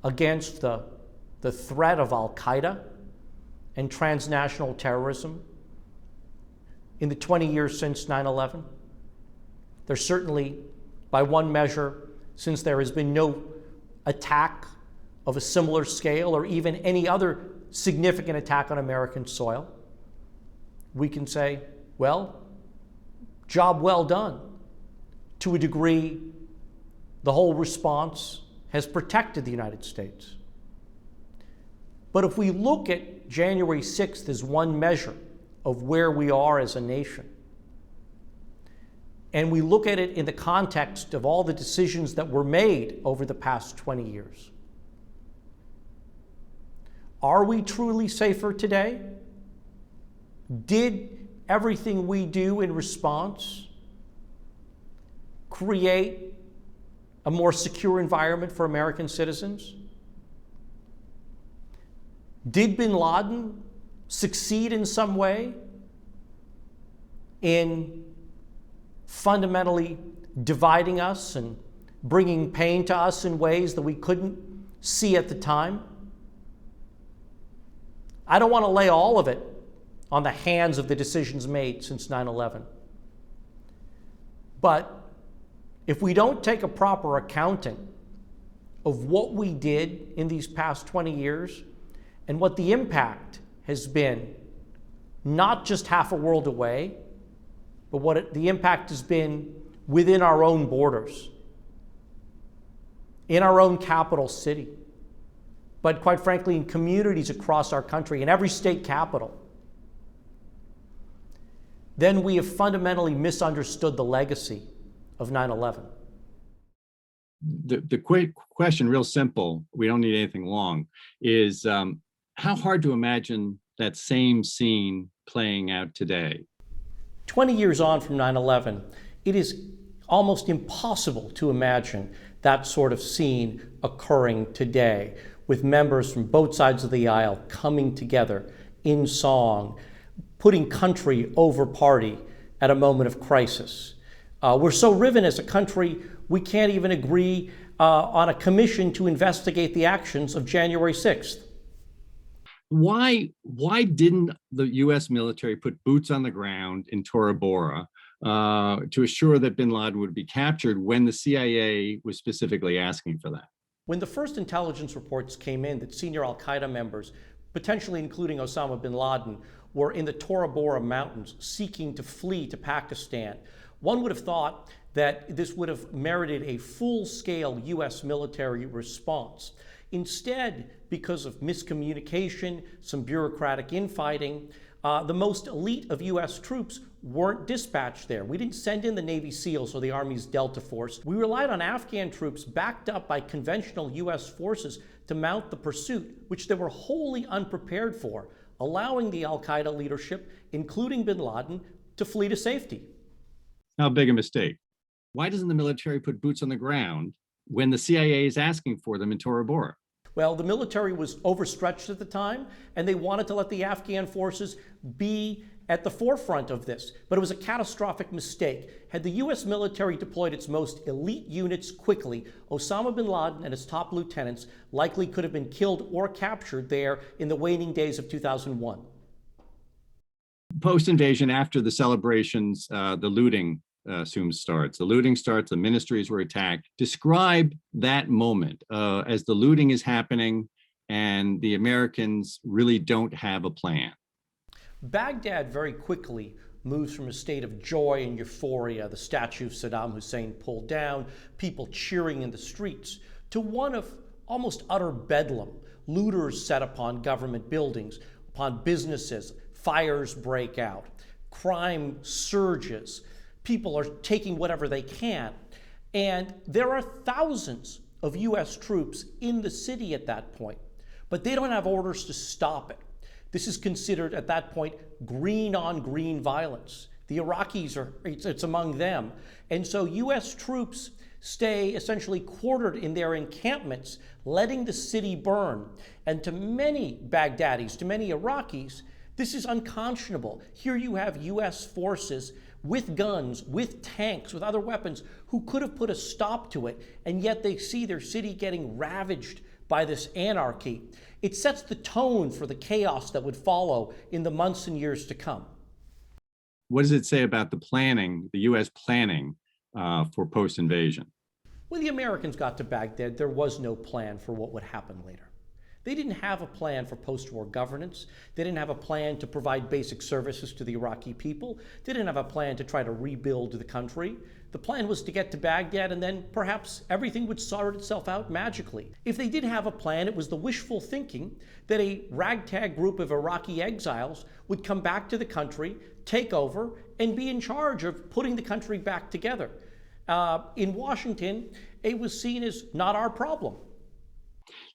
B: against the threat of Al-Qaeda and transnational terrorism, in the 20 years since 9/11? There's certainly, by one measure, since there has been no attack of a similar scale or even any other significant attack on American soil, we can say, well, job well done. To a degree, the whole response has protected the United States. But if we look at January 6th as one measure of where we are as a nation, and we look at it in the context of all the decisions that were made over the past 20 years, are we truly safer today? Did everything we do in response create a more secure environment for American citizens? Did bin Laden succeed in some way in fundamentally dividing us and bringing pain to us in ways that we couldn't see at the time? I don't want to lay all of it on the hands of the decisions made since 9/11. But if we don't take a proper accounting of what we did in these past 20 years and what the impact has been, not just half a world away, but what the impact has been within our own borders, in our own capital city, but quite frankly, in communities across our country, in every state capital, then we have fundamentally misunderstood the legacy of 9/11.
A: The quick question, real simple, we don't need anything long, is how hard to imagine that same scene playing out today?
B: 20 years on from 9/11, it is almost impossible to imagine that sort of scene occurring today, with members from both sides of the aisle coming together in song, putting country over party at a moment of crisis. We're so riven as a country, we can't even agree on a commission to investigate the actions of January 6th.
A: Why didn't the U.S. military put boots on the ground in Tora Bora to assure that bin Laden would be captured when the CIA was specifically asking for that?
B: When the first intelligence reports came in that senior al-Qaeda members, potentially including Osama bin Laden, were in the Tora Bora mountains seeking to flee to Pakistan, one would have thought that this would have merited a full-scale U.S. military response. Instead, because of miscommunication, some bureaucratic infighting, the most elite of U.S. troops weren't dispatched there. We didn't send in the Navy SEALs or the Army's Delta Force. We relied on Afghan troops backed up by conventional U.S. forces to mount the pursuit, which they were wholly unprepared for, allowing the al-Qaeda leadership, including bin Laden, to flee to safety.
A: How big a mistake? Why doesn't the military put boots on the ground when the CIA is asking for them in Tora Bora?
B: Well, the military was overstretched at the time, and they wanted to let the Afghan forces be at the forefront of this. But it was a catastrophic mistake. Had the U.S. military deployed its most elite units quickly, Osama bin Laden and his top lieutenants likely could have been killed or captured there in the waning days of 2001.
A: Post-invasion, after the celebrations, the looting soon starts. The looting starts, the ministries were attacked. Describe that moment as the looting is happening and the Americans really don't have a plan.
B: Baghdad very quickly moves from a state of joy and euphoria, the statue of Saddam Hussein pulled down, people cheering in the streets, to one of almost utter bedlam. Looters set upon government buildings, upon businesses, fires break out, crime surges. People are taking whatever they can. And there are thousands of U.S. troops in the city at that point, but they don't have orders to stop it. This is considered at that point green on green violence. The Iraqis it's among them. And so U.S. troops stay essentially quartered in their encampments, letting the city burn. And to many Baghdadis, to many Iraqis, this is unconscionable. Here you have U.S. forces with guns, with tanks, with other weapons, who could have put a stop to it, and yet they see their city getting ravaged by this anarchy. It sets the tone for the chaos that would follow in the months and years to come.
A: what does it say about the planning, the U.S. planning for post-invasion?
B: When the Americans got to Baghdad, there was no plan for what would happen later. They didn't have a plan for post-war governance. They didn't have a plan to provide basic services to the Iraqi people. They didn't have a plan to try to rebuild the country. The plan was to get to Baghdad and then perhaps everything would sort itself out magically. If they did have a plan, it was the wishful thinking that a ragtag group of Iraqi exiles would come back to the country, take over, and be in charge of putting the country back together. In Washington, it was seen as not our problem.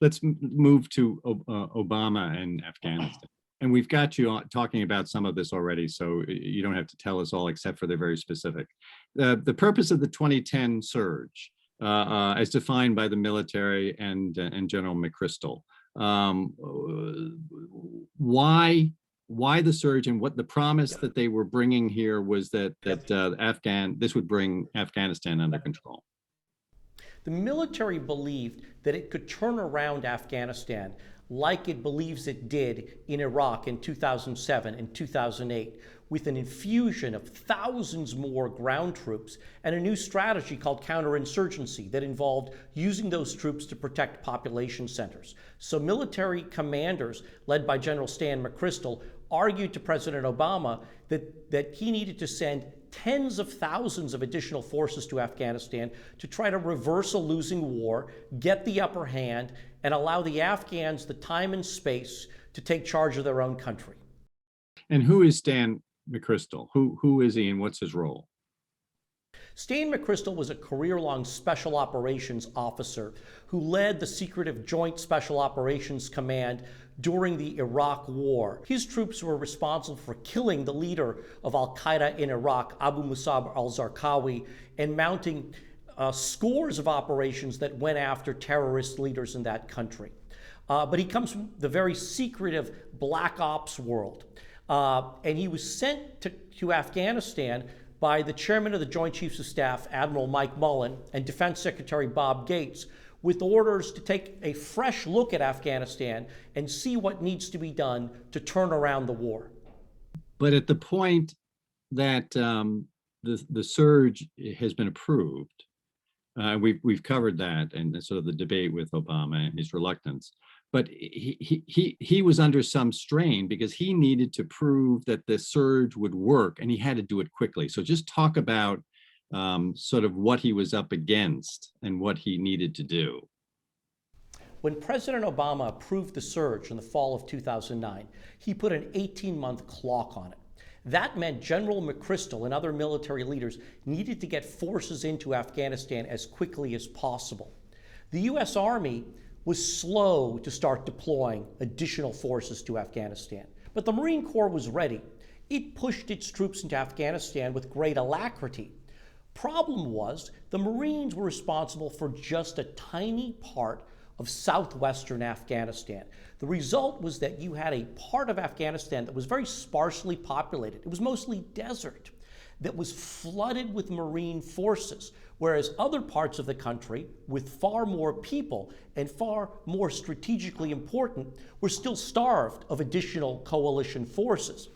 A: Let's move to Obama and Afghanistan. And we've got you talking about some of this already, so you don't have to tell us all except for they're very specific. The purpose of the 2010 surge, as defined by the military and General McChrystal, why the surge, and what the promise that they were bringing here was that this would bring Afghanistan under control?
B: The military believed that it could turn around Afghanistan like it believes it did in Iraq in 2007 and 2008, with an infusion of thousands more ground troops and a new strategy called counterinsurgency that involved using those troops to protect population centers. So military commanders, led by General Stan McChrystal, argued to President Obama that he needed to send tens of thousands of additional forces to Afghanistan to try to reverse a losing war, get the upper hand, and allow the Afghans the time and space to take charge of their own country.
A: And who is Stan McChrystal? Who is he and what's his role?
B: Stan McChrystal was a career-long special operations officer who led the secretive Joint Special Operations Command during the Iraq War. His troops were responsible for killing the leader of al-Qaeda in Iraq, Abu Musab al-Zarqawi, and mounting scores of operations that went after terrorist leaders in that country. But he comes from the very secretive black ops world. And he was sent to Afghanistan by the chairman of the Joint Chiefs of Staff, Admiral Mike Mullen, and Defense Secretary Bob Gates, with orders to take a fresh look at Afghanistan and see what needs to be done to turn around the war.
A: But at the point that the surge has been approved, we've covered that and sort of the debate with Obama and his reluctance. But he was under some strain because he needed to prove that the surge would work, and he had to do it quickly. So just talk about sort of what he was up against and what he needed to do.
B: When President Obama approved the surge in the fall of 2009, he put an 18-month clock on it. That meant General McChrystal and other military leaders needed to get forces into Afghanistan as quickly as possible. The U.S. Army was slow to start deploying additional forces to Afghanistan, but the Marine Corps was ready. It pushed its troops into Afghanistan with great alacrity. Problem was, the Marines were responsible for just a tiny part of southwestern Afghanistan. The result was that you had a part of Afghanistan that was very sparsely populated. It was mostly desert, that was flooded with Marine forces, whereas other parts of the country, with far more people and far more strategically important, were still starved of additional coalition forces.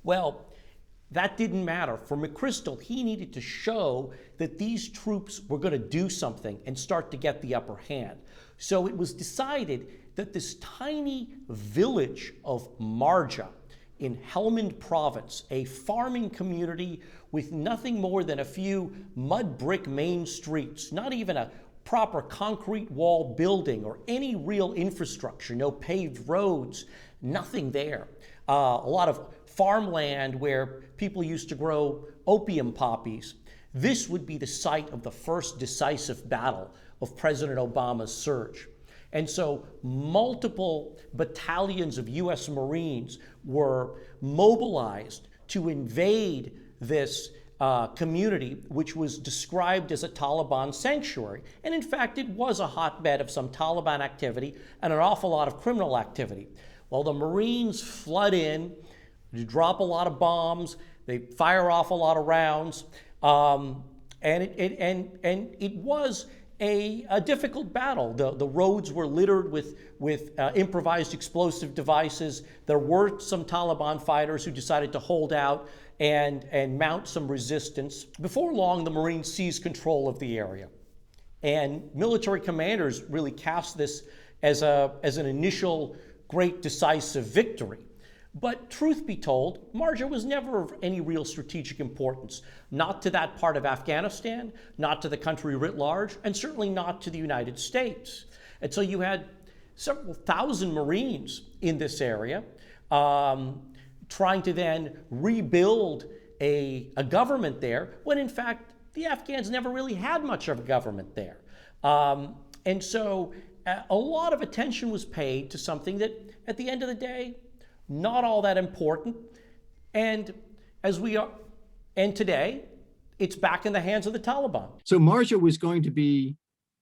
B: Well, that didn't matter. For McChrystal, he needed to show that these troops were going to do something and start to get the upper hand. So it was decided that this tiny village of Marjah in Helmand province, a farming community with nothing more than a few mud brick main streets, not even a proper concrete wall building or any real infrastructure, no paved roads, nothing there. A lot of farmland where people used to grow opium poppies. This would be the site of the first decisive battle of President Obama's surge. And so multiple battalions of U.S. Marines were mobilized to invade this community, which was described as a Taliban sanctuary. And in fact, it was a hotbed of some Taliban activity and an awful lot of criminal activity. Well, the Marines flood in, they drop a lot of bombs, they fire off a lot of rounds, and it was a difficult battle. The roads were littered with improvised explosive devices. There were some Taliban fighters who decided to hold out and mount some resistance. Before long, the Marines seized control of the area. And military commanders really cast this as an initial great decisive victory. But truth be told, Marjah was never of any real strategic importance, not to that part of Afghanistan, not to the country writ large, and certainly not to the United States. And so you had several thousand Marines in this area trying to then rebuild a government there, when in fact the Afghans never really had much of a government there. And so a lot of attention was paid to something that, at the end of the day, not all that important. And today, it's back in the hands of the Taliban.
A: So Marjah was going to be,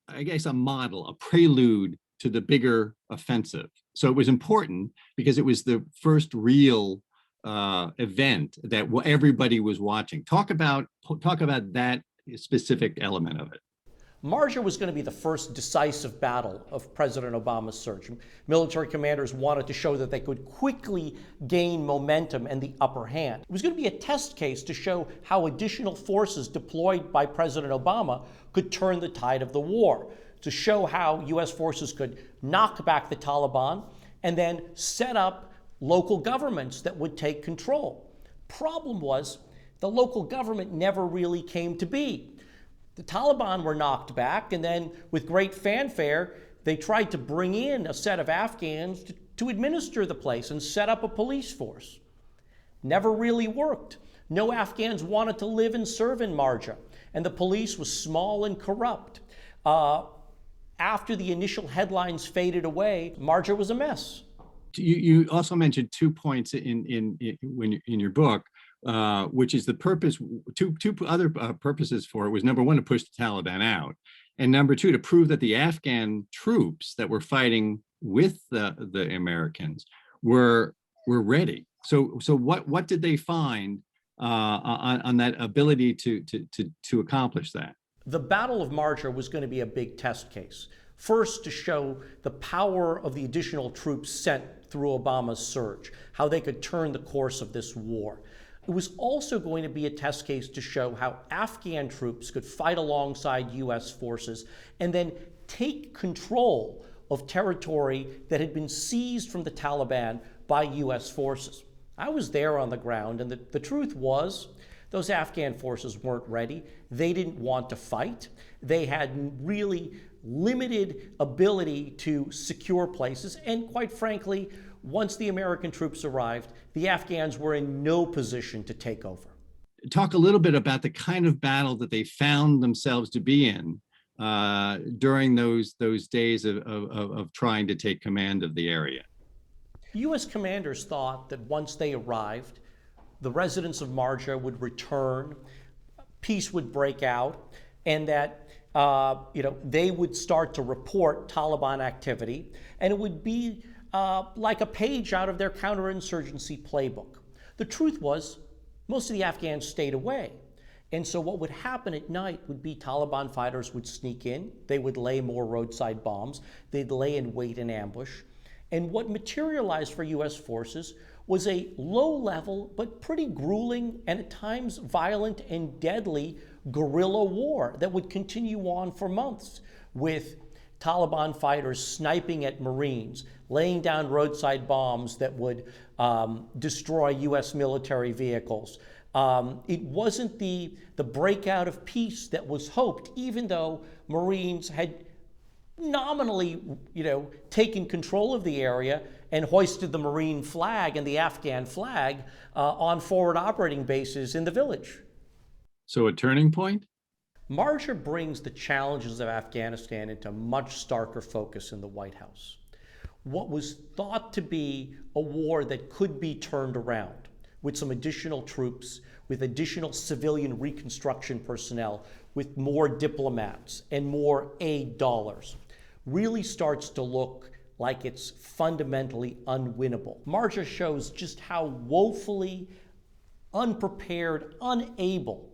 A: I guess, a model, a prelude to the bigger offensive. So it was important because it was the first real event that everybody was watching. Talk about that specific element of it.
B: Marjah was going to be the first decisive battle of President Obama's surge. Military commanders wanted to show that they could quickly gain momentum and the upper hand. It was going to be a test case to show how additional forces deployed by President Obama could turn the tide of the war, to show how U.S. forces could knock back the Taliban and then set up local governments that would take control. Problem was, the local government never really came to be. The Taliban were knocked back, and then with great fanfare, they tried to bring in a set of Afghans to administer the place and set up a police force. Never really worked. No Afghans wanted to live and serve in Marjah, and the police was small and corrupt. After the initial headlines faded away, Marjah was a mess.
A: You also mentioned 2 points in your book. Which is the purpose, two other purposes for it was, number one, to push the Taliban out, and number two, to prove that the Afghan troops that were fighting with the Americans were ready. So what did they find on that ability to accomplish that?
B: The Battle of Marjah was going to be a big test case. First, to show the power of the additional troops sent through Obama's surge, how they could turn the course of this war. It was also going to be a test case to show how Afghan troops could fight alongside U.S. forces and then take control of territory that had been seized from the Taliban by U.S. forces. I was there on the ground, and the truth was, those Afghan forces weren't ready. They didn't want to fight. They had really limited ability to secure places, and quite frankly, once the American troops arrived, the Afghans were in no position to take over.
A: Talk a little bit about the kind of battle that they found themselves to be in during those days of trying to take command of the area.
B: U.S. commanders thought that once they arrived, the residents of Marjah would return, peace would break out, and that they would start to report Taliban activity, and it would be like a page out of their counterinsurgency playbook. The truth was, most of the Afghans stayed away. And so what would happen at night would be Taliban fighters would sneak in, they would lay more roadside bombs, they'd lay in wait and ambush. And what materialized for U.S. forces was a low-level but pretty grueling and at times violent and deadly guerrilla war that would continue on for months, with Taliban fighters sniping at Marines, laying down roadside bombs that would destroy U.S. military vehicles. It wasn't the breakout of peace that was hoped, even though Marines had nominally, taken control of the area and hoisted the Marine flag and the Afghan flag on forward operating bases in the village.
A: So a turning point?
B: Marjah brings the challenges of Afghanistan into much starker focus in the White House. What was thought to be a war that could be turned around with some additional troops, with additional civilian reconstruction personnel, with more diplomats and more aid dollars, really starts to look like it's fundamentally unwinnable. Marjah shows just how woefully unprepared, unable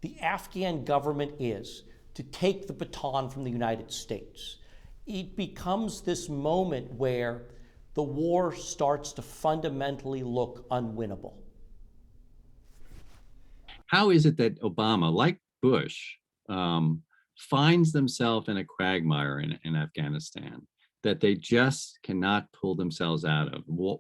B: the Afghan government is to take the baton from the United States. It becomes this moment where the war starts to fundamentally look unwinnable.
A: How is it that Obama, like Bush, finds themselves in a quagmire in Afghanistan that they just cannot pull themselves out of? What,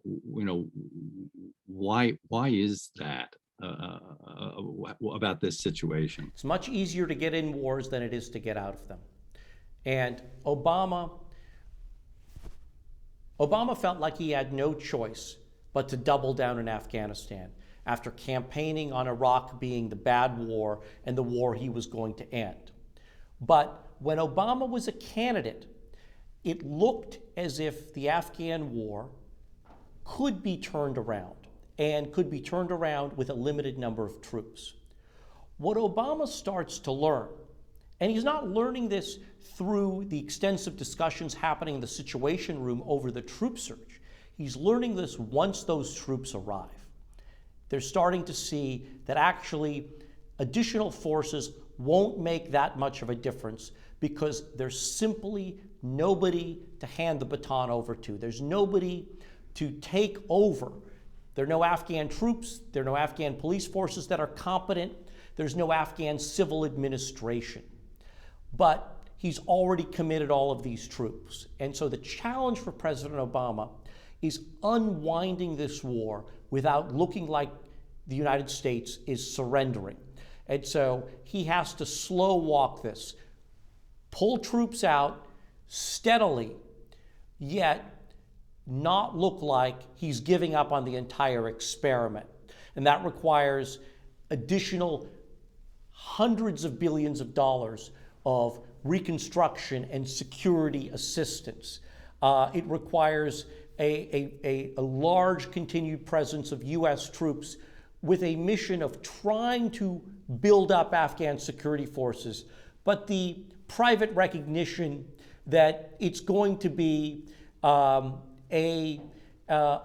A: why is that about this situation?
B: It's much easier to get in wars than it is to get out of them. And Obama felt like he had no choice but to double down in Afghanistan after campaigning on Iraq being the bad war and the war he was going to end. But when Obama was a candidate, it looked as if the Afghan war could be turned around, and could be turned around with a limited number of troops. What Obama starts to learn, and he's not learning this through the extensive discussions happening in the Situation Room over the troop surge, he's learning this once those troops arrive. They're starting to see that actually additional forces won't make that much of a difference because there's simply nobody to hand the baton over to. There's nobody to take over. There are no Afghan troops. There are no Afghan police forces that are competent. There's no Afghan civil administration. But he's already committed all of these troops. And so the challenge for President Obama is unwinding this war without looking like the United States is surrendering. And so he has to slow walk this, pull troops out steadily, yet not look like he's giving up on the entire experiment. And that requires additional hundreds of billions of dollars of reconstruction and security assistance. It requires a large continued presence of U.S. troops with a mission of trying to build up Afghan security forces, but the private recognition that it's going to be a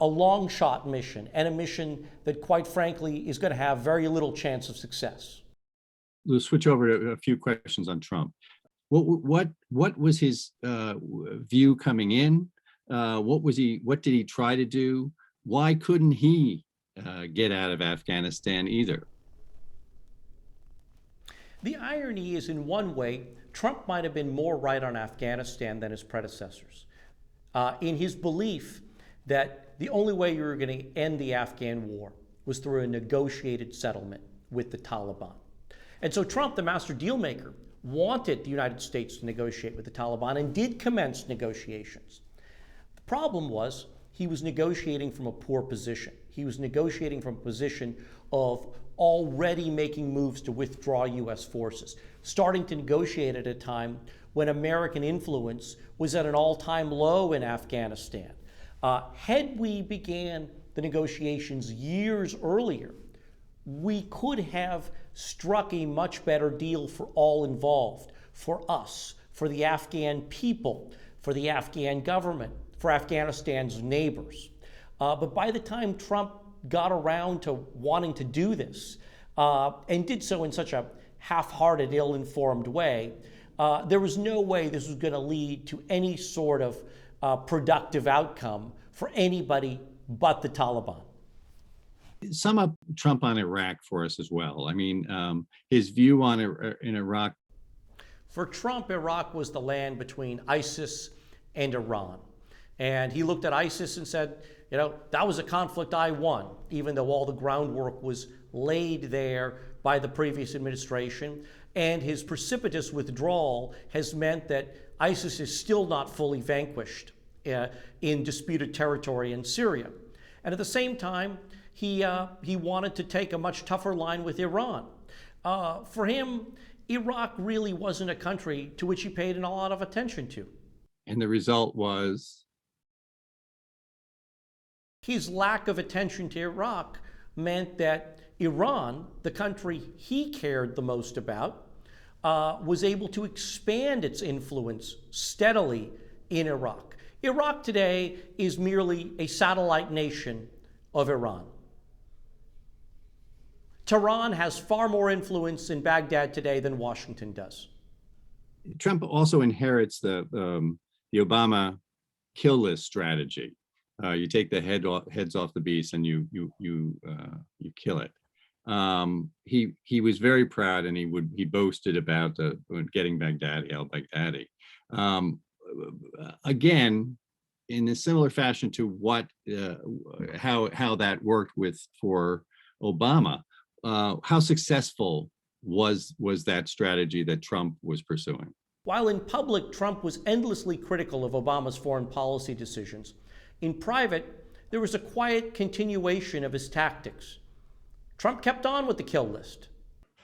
B: long shot mission, and a mission that, quite frankly, is going to have very little chance of success.
A: We'll switch over to a few questions on Trump. What was his view coming in? What did he try to do? Why couldn't he get out of Afghanistan either?
B: The irony is, in one way, Trump might have been more right on Afghanistan than his predecessors, in his belief that the only way you were going to end the Afghan war was through a negotiated settlement with the Taliban. And so Trump, the master deal maker, wanted the United States to negotiate with the Taliban and did commence negotiations. The problem was he was negotiating from a poor position. He was negotiating from a position of already making moves to withdraw U.S. forces, starting to negotiate at a time when American influence was at an all-time low in Afghanistan. Had we began the negotiations years earlier, we could have struck a much better deal for all involved, for us, for the Afghan people, for the Afghan government, for Afghanistan's neighbors. But by the time Trump got around to wanting to do this, and did so in such a half-hearted, ill-informed way, there was no way this was going to lead to any sort of productive outcome for anybody but the Taliban.
A: Sum up Trump on Iraq for us as well. I mean, his view on in Iraq.
B: For Trump, Iraq was the land between ISIS and Iran. And he looked at ISIS and said, you know, that was a conflict I won, even though all the groundwork was laid there by the previous administration. And his precipitous withdrawal has meant that ISIS is still not fully vanquished in disputed territory in Syria. And at the same time, he wanted to take a much tougher line with Iran. For him, Iraq really wasn't a country to which he paid a lot of attention to.
A: And the result was?
B: His lack of attention to Iraq meant that Iran, the country he cared the most about, was able to expand its influence steadily in Iraq. Iraq today is merely a satellite nation of Iran. Tehran has far more influence in Baghdad today than Washington does.
A: Trump also inherits the Obama kill list strategy. You take the heads off the beast and you kill it. he was very proud, and he boasted about getting Baghdadi, al-Baghdadi. Again, in a similar fashion to what how that worked for Obama. How successful was that strategy that Trump was pursuing?
B: While in public, Trump was endlessly critical of Obama's foreign policy decisions, in private, there was a quiet continuation of his tactics. Trump kept on with the kill list.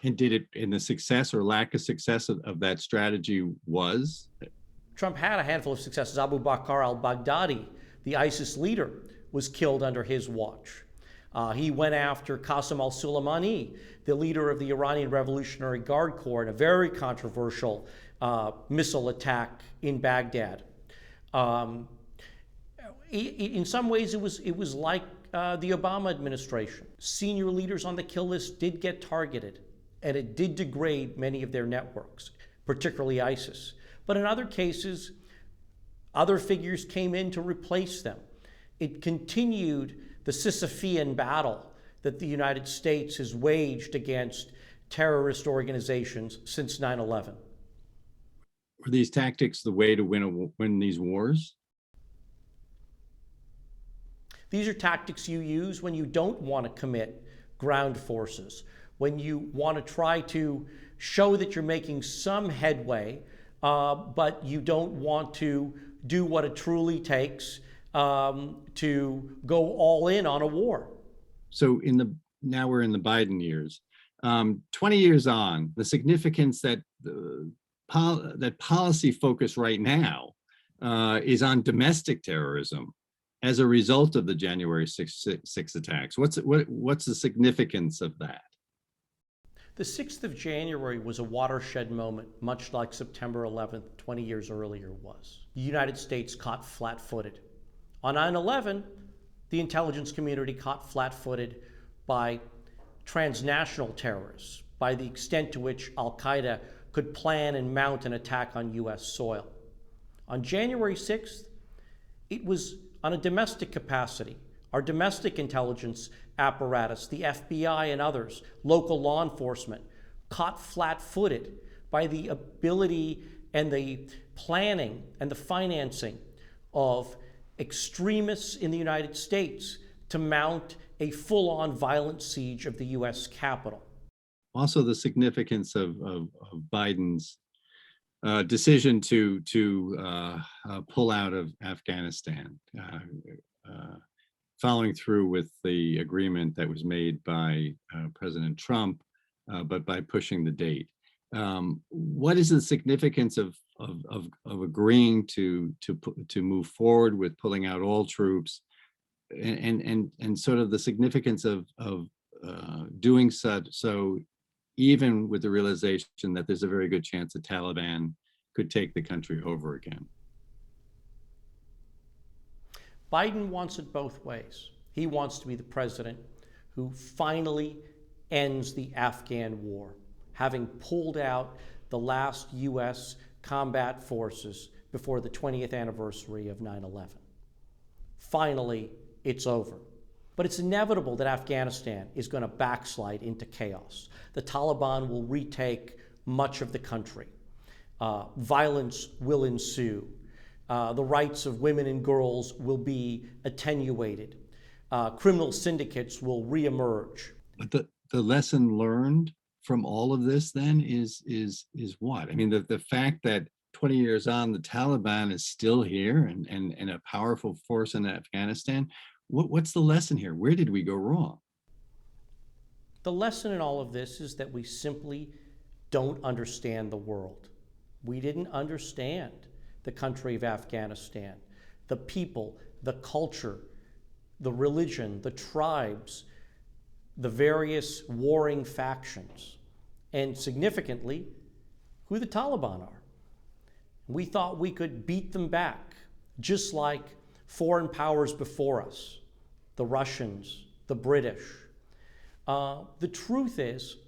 A: And did it, in the success or lack of success of that strategy was?
B: Trump had a handful of successes. Abu Bakr al-Baghdadi, the ISIS leader, was killed under his watch. He went after Qasem al-Soleimani, the leader of the Iranian Revolutionary Guard Corps, in a very controversial missile attack in Baghdad. In some ways, it was like the Obama administration. Senior leaders on the kill list did get targeted, and it did degrade many of their networks, particularly ISIS. But in other cases, other figures came in to replace them. It continued the Sisyphean battle that the United States has waged against terrorist organizations since 9/11.
A: Were these tactics the way to win these wars?
B: These are tactics you use when you don't want to commit ground forces, when you want to try to show that you're making some headway, but you don't want to do what it truly takes to go all in on a war.
A: So now we're in the Biden years. 20 years on, the significance that that policy focus right now is on domestic terrorism as a result of the January 6 attacks. What's the significance of that?
B: The 6th of January was a watershed moment, much like September 11th, 20 years earlier was. The United States caught flat-footed. On 9/11, the intelligence community caught flat-footed by transnational terrorists, by the extent to which al-Qaeda could plan and mount an attack on U.S. soil. On January 6th, it was on a domestic capacity. Our domestic intelligence apparatus, the FBI and others, local law enforcement, caught flat-footed by the ability and the planning and the financing of extremists in the United States to mount a full-on violent siege of the U.S. Capitol.
A: Also, the significance of Biden's decision to pull out of Afghanistan, following through with the agreement that was made by President Trump, but by pushing the date. What is the significance of agreeing to move forward with pulling out all troops, and sort of the significance of doing so even with the realization that there's a very good chance the Taliban could take the country over again?
B: Biden wants it both ways. He wants to be the president who finally ends the Afghan war, having pulled out the last U.S. combat forces before the 20th anniversary of 9/11. Finally, it's over. But it's inevitable that Afghanistan is going to backslide into chaos. The Taliban will retake much of the country. Violence will ensue. The rights of women and girls will be attenuated. Criminal syndicates will reemerge.
A: But the lesson learned from all of this then is what? I mean, the fact that 20 years on, the Taliban is still here and a powerful force in Afghanistan. What's the lesson here? Where did we go wrong?
B: The lesson in all of this is that we simply don't understand the world. We didn't understand the country of Afghanistan, the people, the culture, the religion, the tribes, the various warring factions, and significantly, who the Taliban are. We thought we could beat them back, just like foreign powers before us, the Russians, the British. The truth is,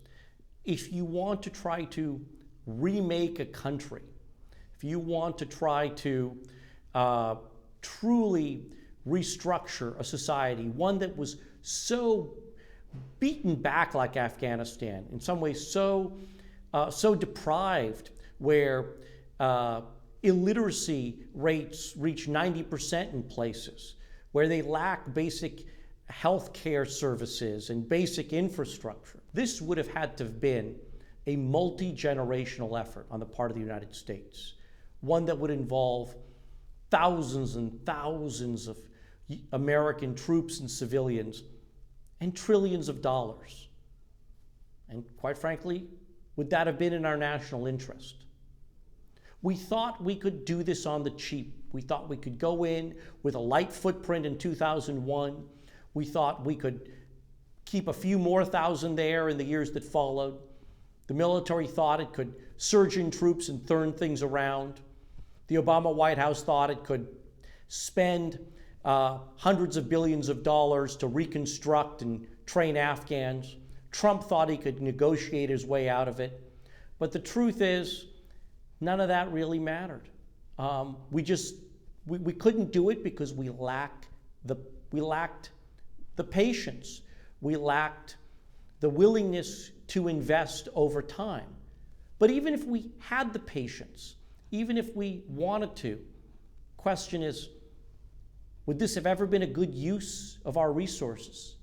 B: if you want to try to remake a country, if you want to try to truly restructure a society, one that was so beaten back like Afghanistan, in some ways so deprived, where illiteracy rates reach 90% in places, where they lack basic health care services and basic infrastructure. This would have had to have been a multi-generational effort on the part of the United States, one that would involve thousands and thousands of American troops and civilians and trillions of dollars. And quite frankly, would that have been in our national interest? We thought we could do this on the cheap. We thought we could go in with a light footprint in 2001. We thought we could keep a few more thousand there in the years that followed. The military thought it could surge in troops and turn things around. The Obama White House thought it could spend hundreds of billions of dollars to reconstruct and train Afghans. Trump thought he could negotiate his way out of it. But the truth is, none of that really mattered. We couldn't do it because we lacked the patience. We lacked the willingness to invest over time. But even if we had the patience, even if we wanted to, question is, would this have ever been a good use of our resources,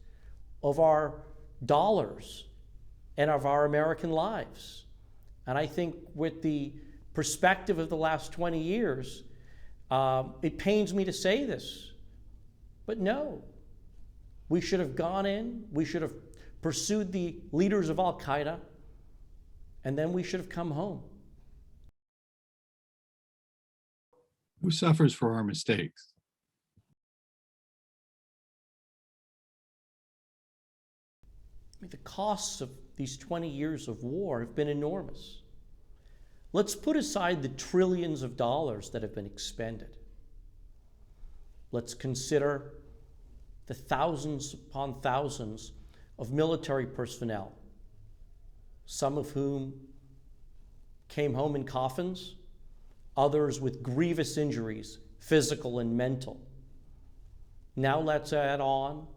B: of our dollars, and of our American lives? And I think with the perspective of the last 20 years, it pains me to say this, but no. We should have gone in, we should have pursued the leaders of Al-Qaeda, and then we should have come home.
A: Who suffers for our mistakes?
B: I mean, the costs of these 20 years of war have been enormous. Let's put aside the trillions of dollars that have been expended. Let's consider the thousands upon thousands of military personnel, some of whom came home in coffins, others with grievous injuries, physical and mental. Now let's add on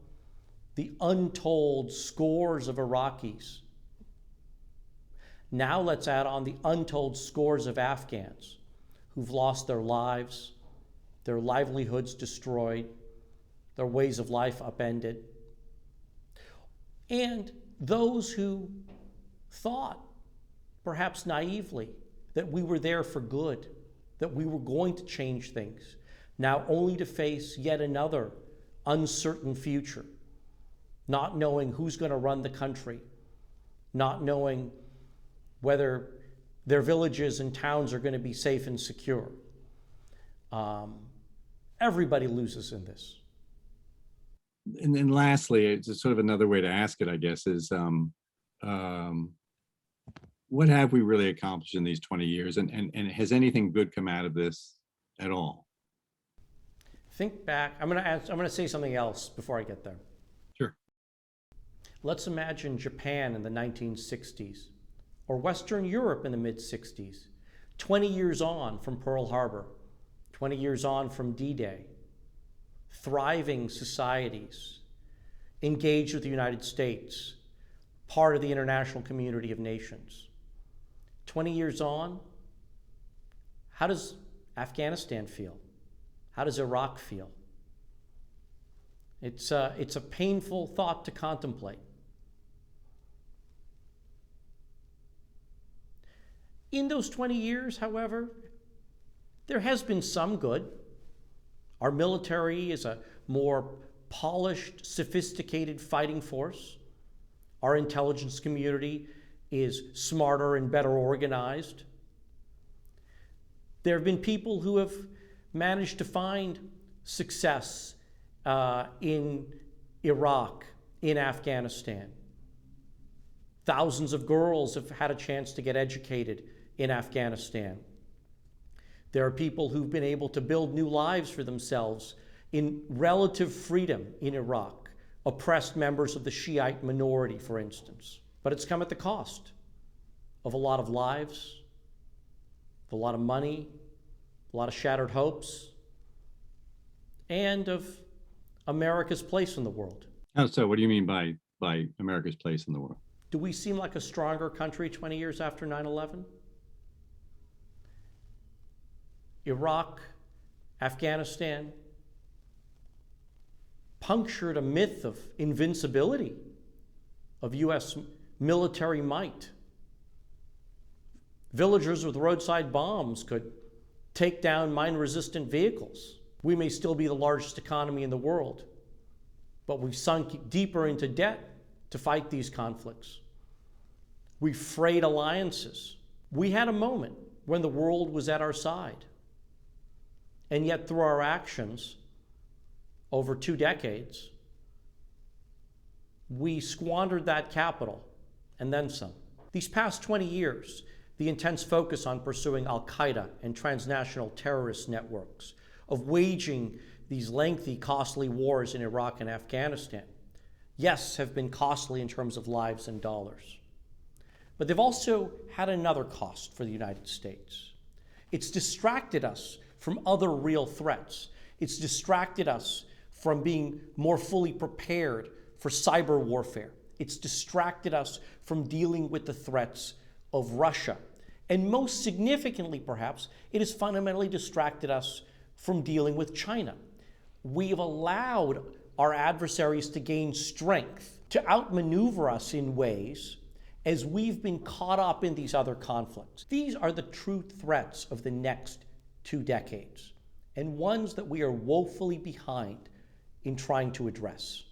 B: the untold scores of Iraqis. Now let's add on the untold scores of Afghans who've lost their lives, their livelihoods destroyed, their ways of life upended. And those who thought, perhaps naively, that we were there for good, that we were going to change things, now only to face yet another uncertain future, not knowing who's going to run the country, not knowing whether their villages and towns are going to be safe and secure. Everybody loses in this.
A: And then lastly, it's sort of another way to ask it, I guess, is what have we really accomplished in these 20 years? And has anything good come out of this at all?
B: Think back. I'm going to say something else before I get there.
A: Sure.
B: Let's imagine Japan in the 1960s or Western Europe in the mid-60s, 20 years on from Pearl Harbor, 20 years on from D-Day. Thriving societies, engaged with the United States, part of the international community of nations. 20 years on, how does Afghanistan feel? How does Iraq feel? It's a painful thought to contemplate. In those 20 years, however, there has been some good. Our military is a more polished, sophisticated fighting force. Our intelligence community is smarter and better organized. There have been people who have managed to find success in Iraq, in Afghanistan. Thousands of girls have had a chance to get educated in Afghanistan. There are people who've been able to build new lives for themselves in relative freedom in Iraq, oppressed members of the Shiite minority, for instance. But it's come at the cost of a lot of lives, of a lot of money, a lot of shattered hopes, and of America's place in the world.
A: Oh, so what do you mean by by America's place in the world.
B: Do we seem like a stronger country 20 years after 9/11? Iraq, Afghanistan punctured a myth of invincibility of U.S. military might. Villagers with roadside bombs could take down mine-resistant vehicles. We may still be the largest economy in the world, but we've sunk deeper into debt to fight these conflicts. We've frayed alliances. We had a moment when the world was at our side. And yet through our actions over 2 decades, we squandered that capital and then some. These past 20 years, the intense focus on pursuing Al-Qaeda and transnational terrorist networks, of waging these lengthy, costly wars in Iraq and Afghanistan, yes, have been costly in terms of lives and dollars. But they've also had another cost for the United States. It's distracted us from other real threats. It's distracted us from being more fully prepared for cyber warfare. It's distracted us from dealing with the threats of Russia. And most significantly, perhaps, it has fundamentally distracted us from dealing with China. We've allowed our adversaries to gain strength, to outmaneuver us in ways as we've been caught up in these other conflicts. These are the true threats of the next 2 decades, and ones that we are woefully behind in trying to address.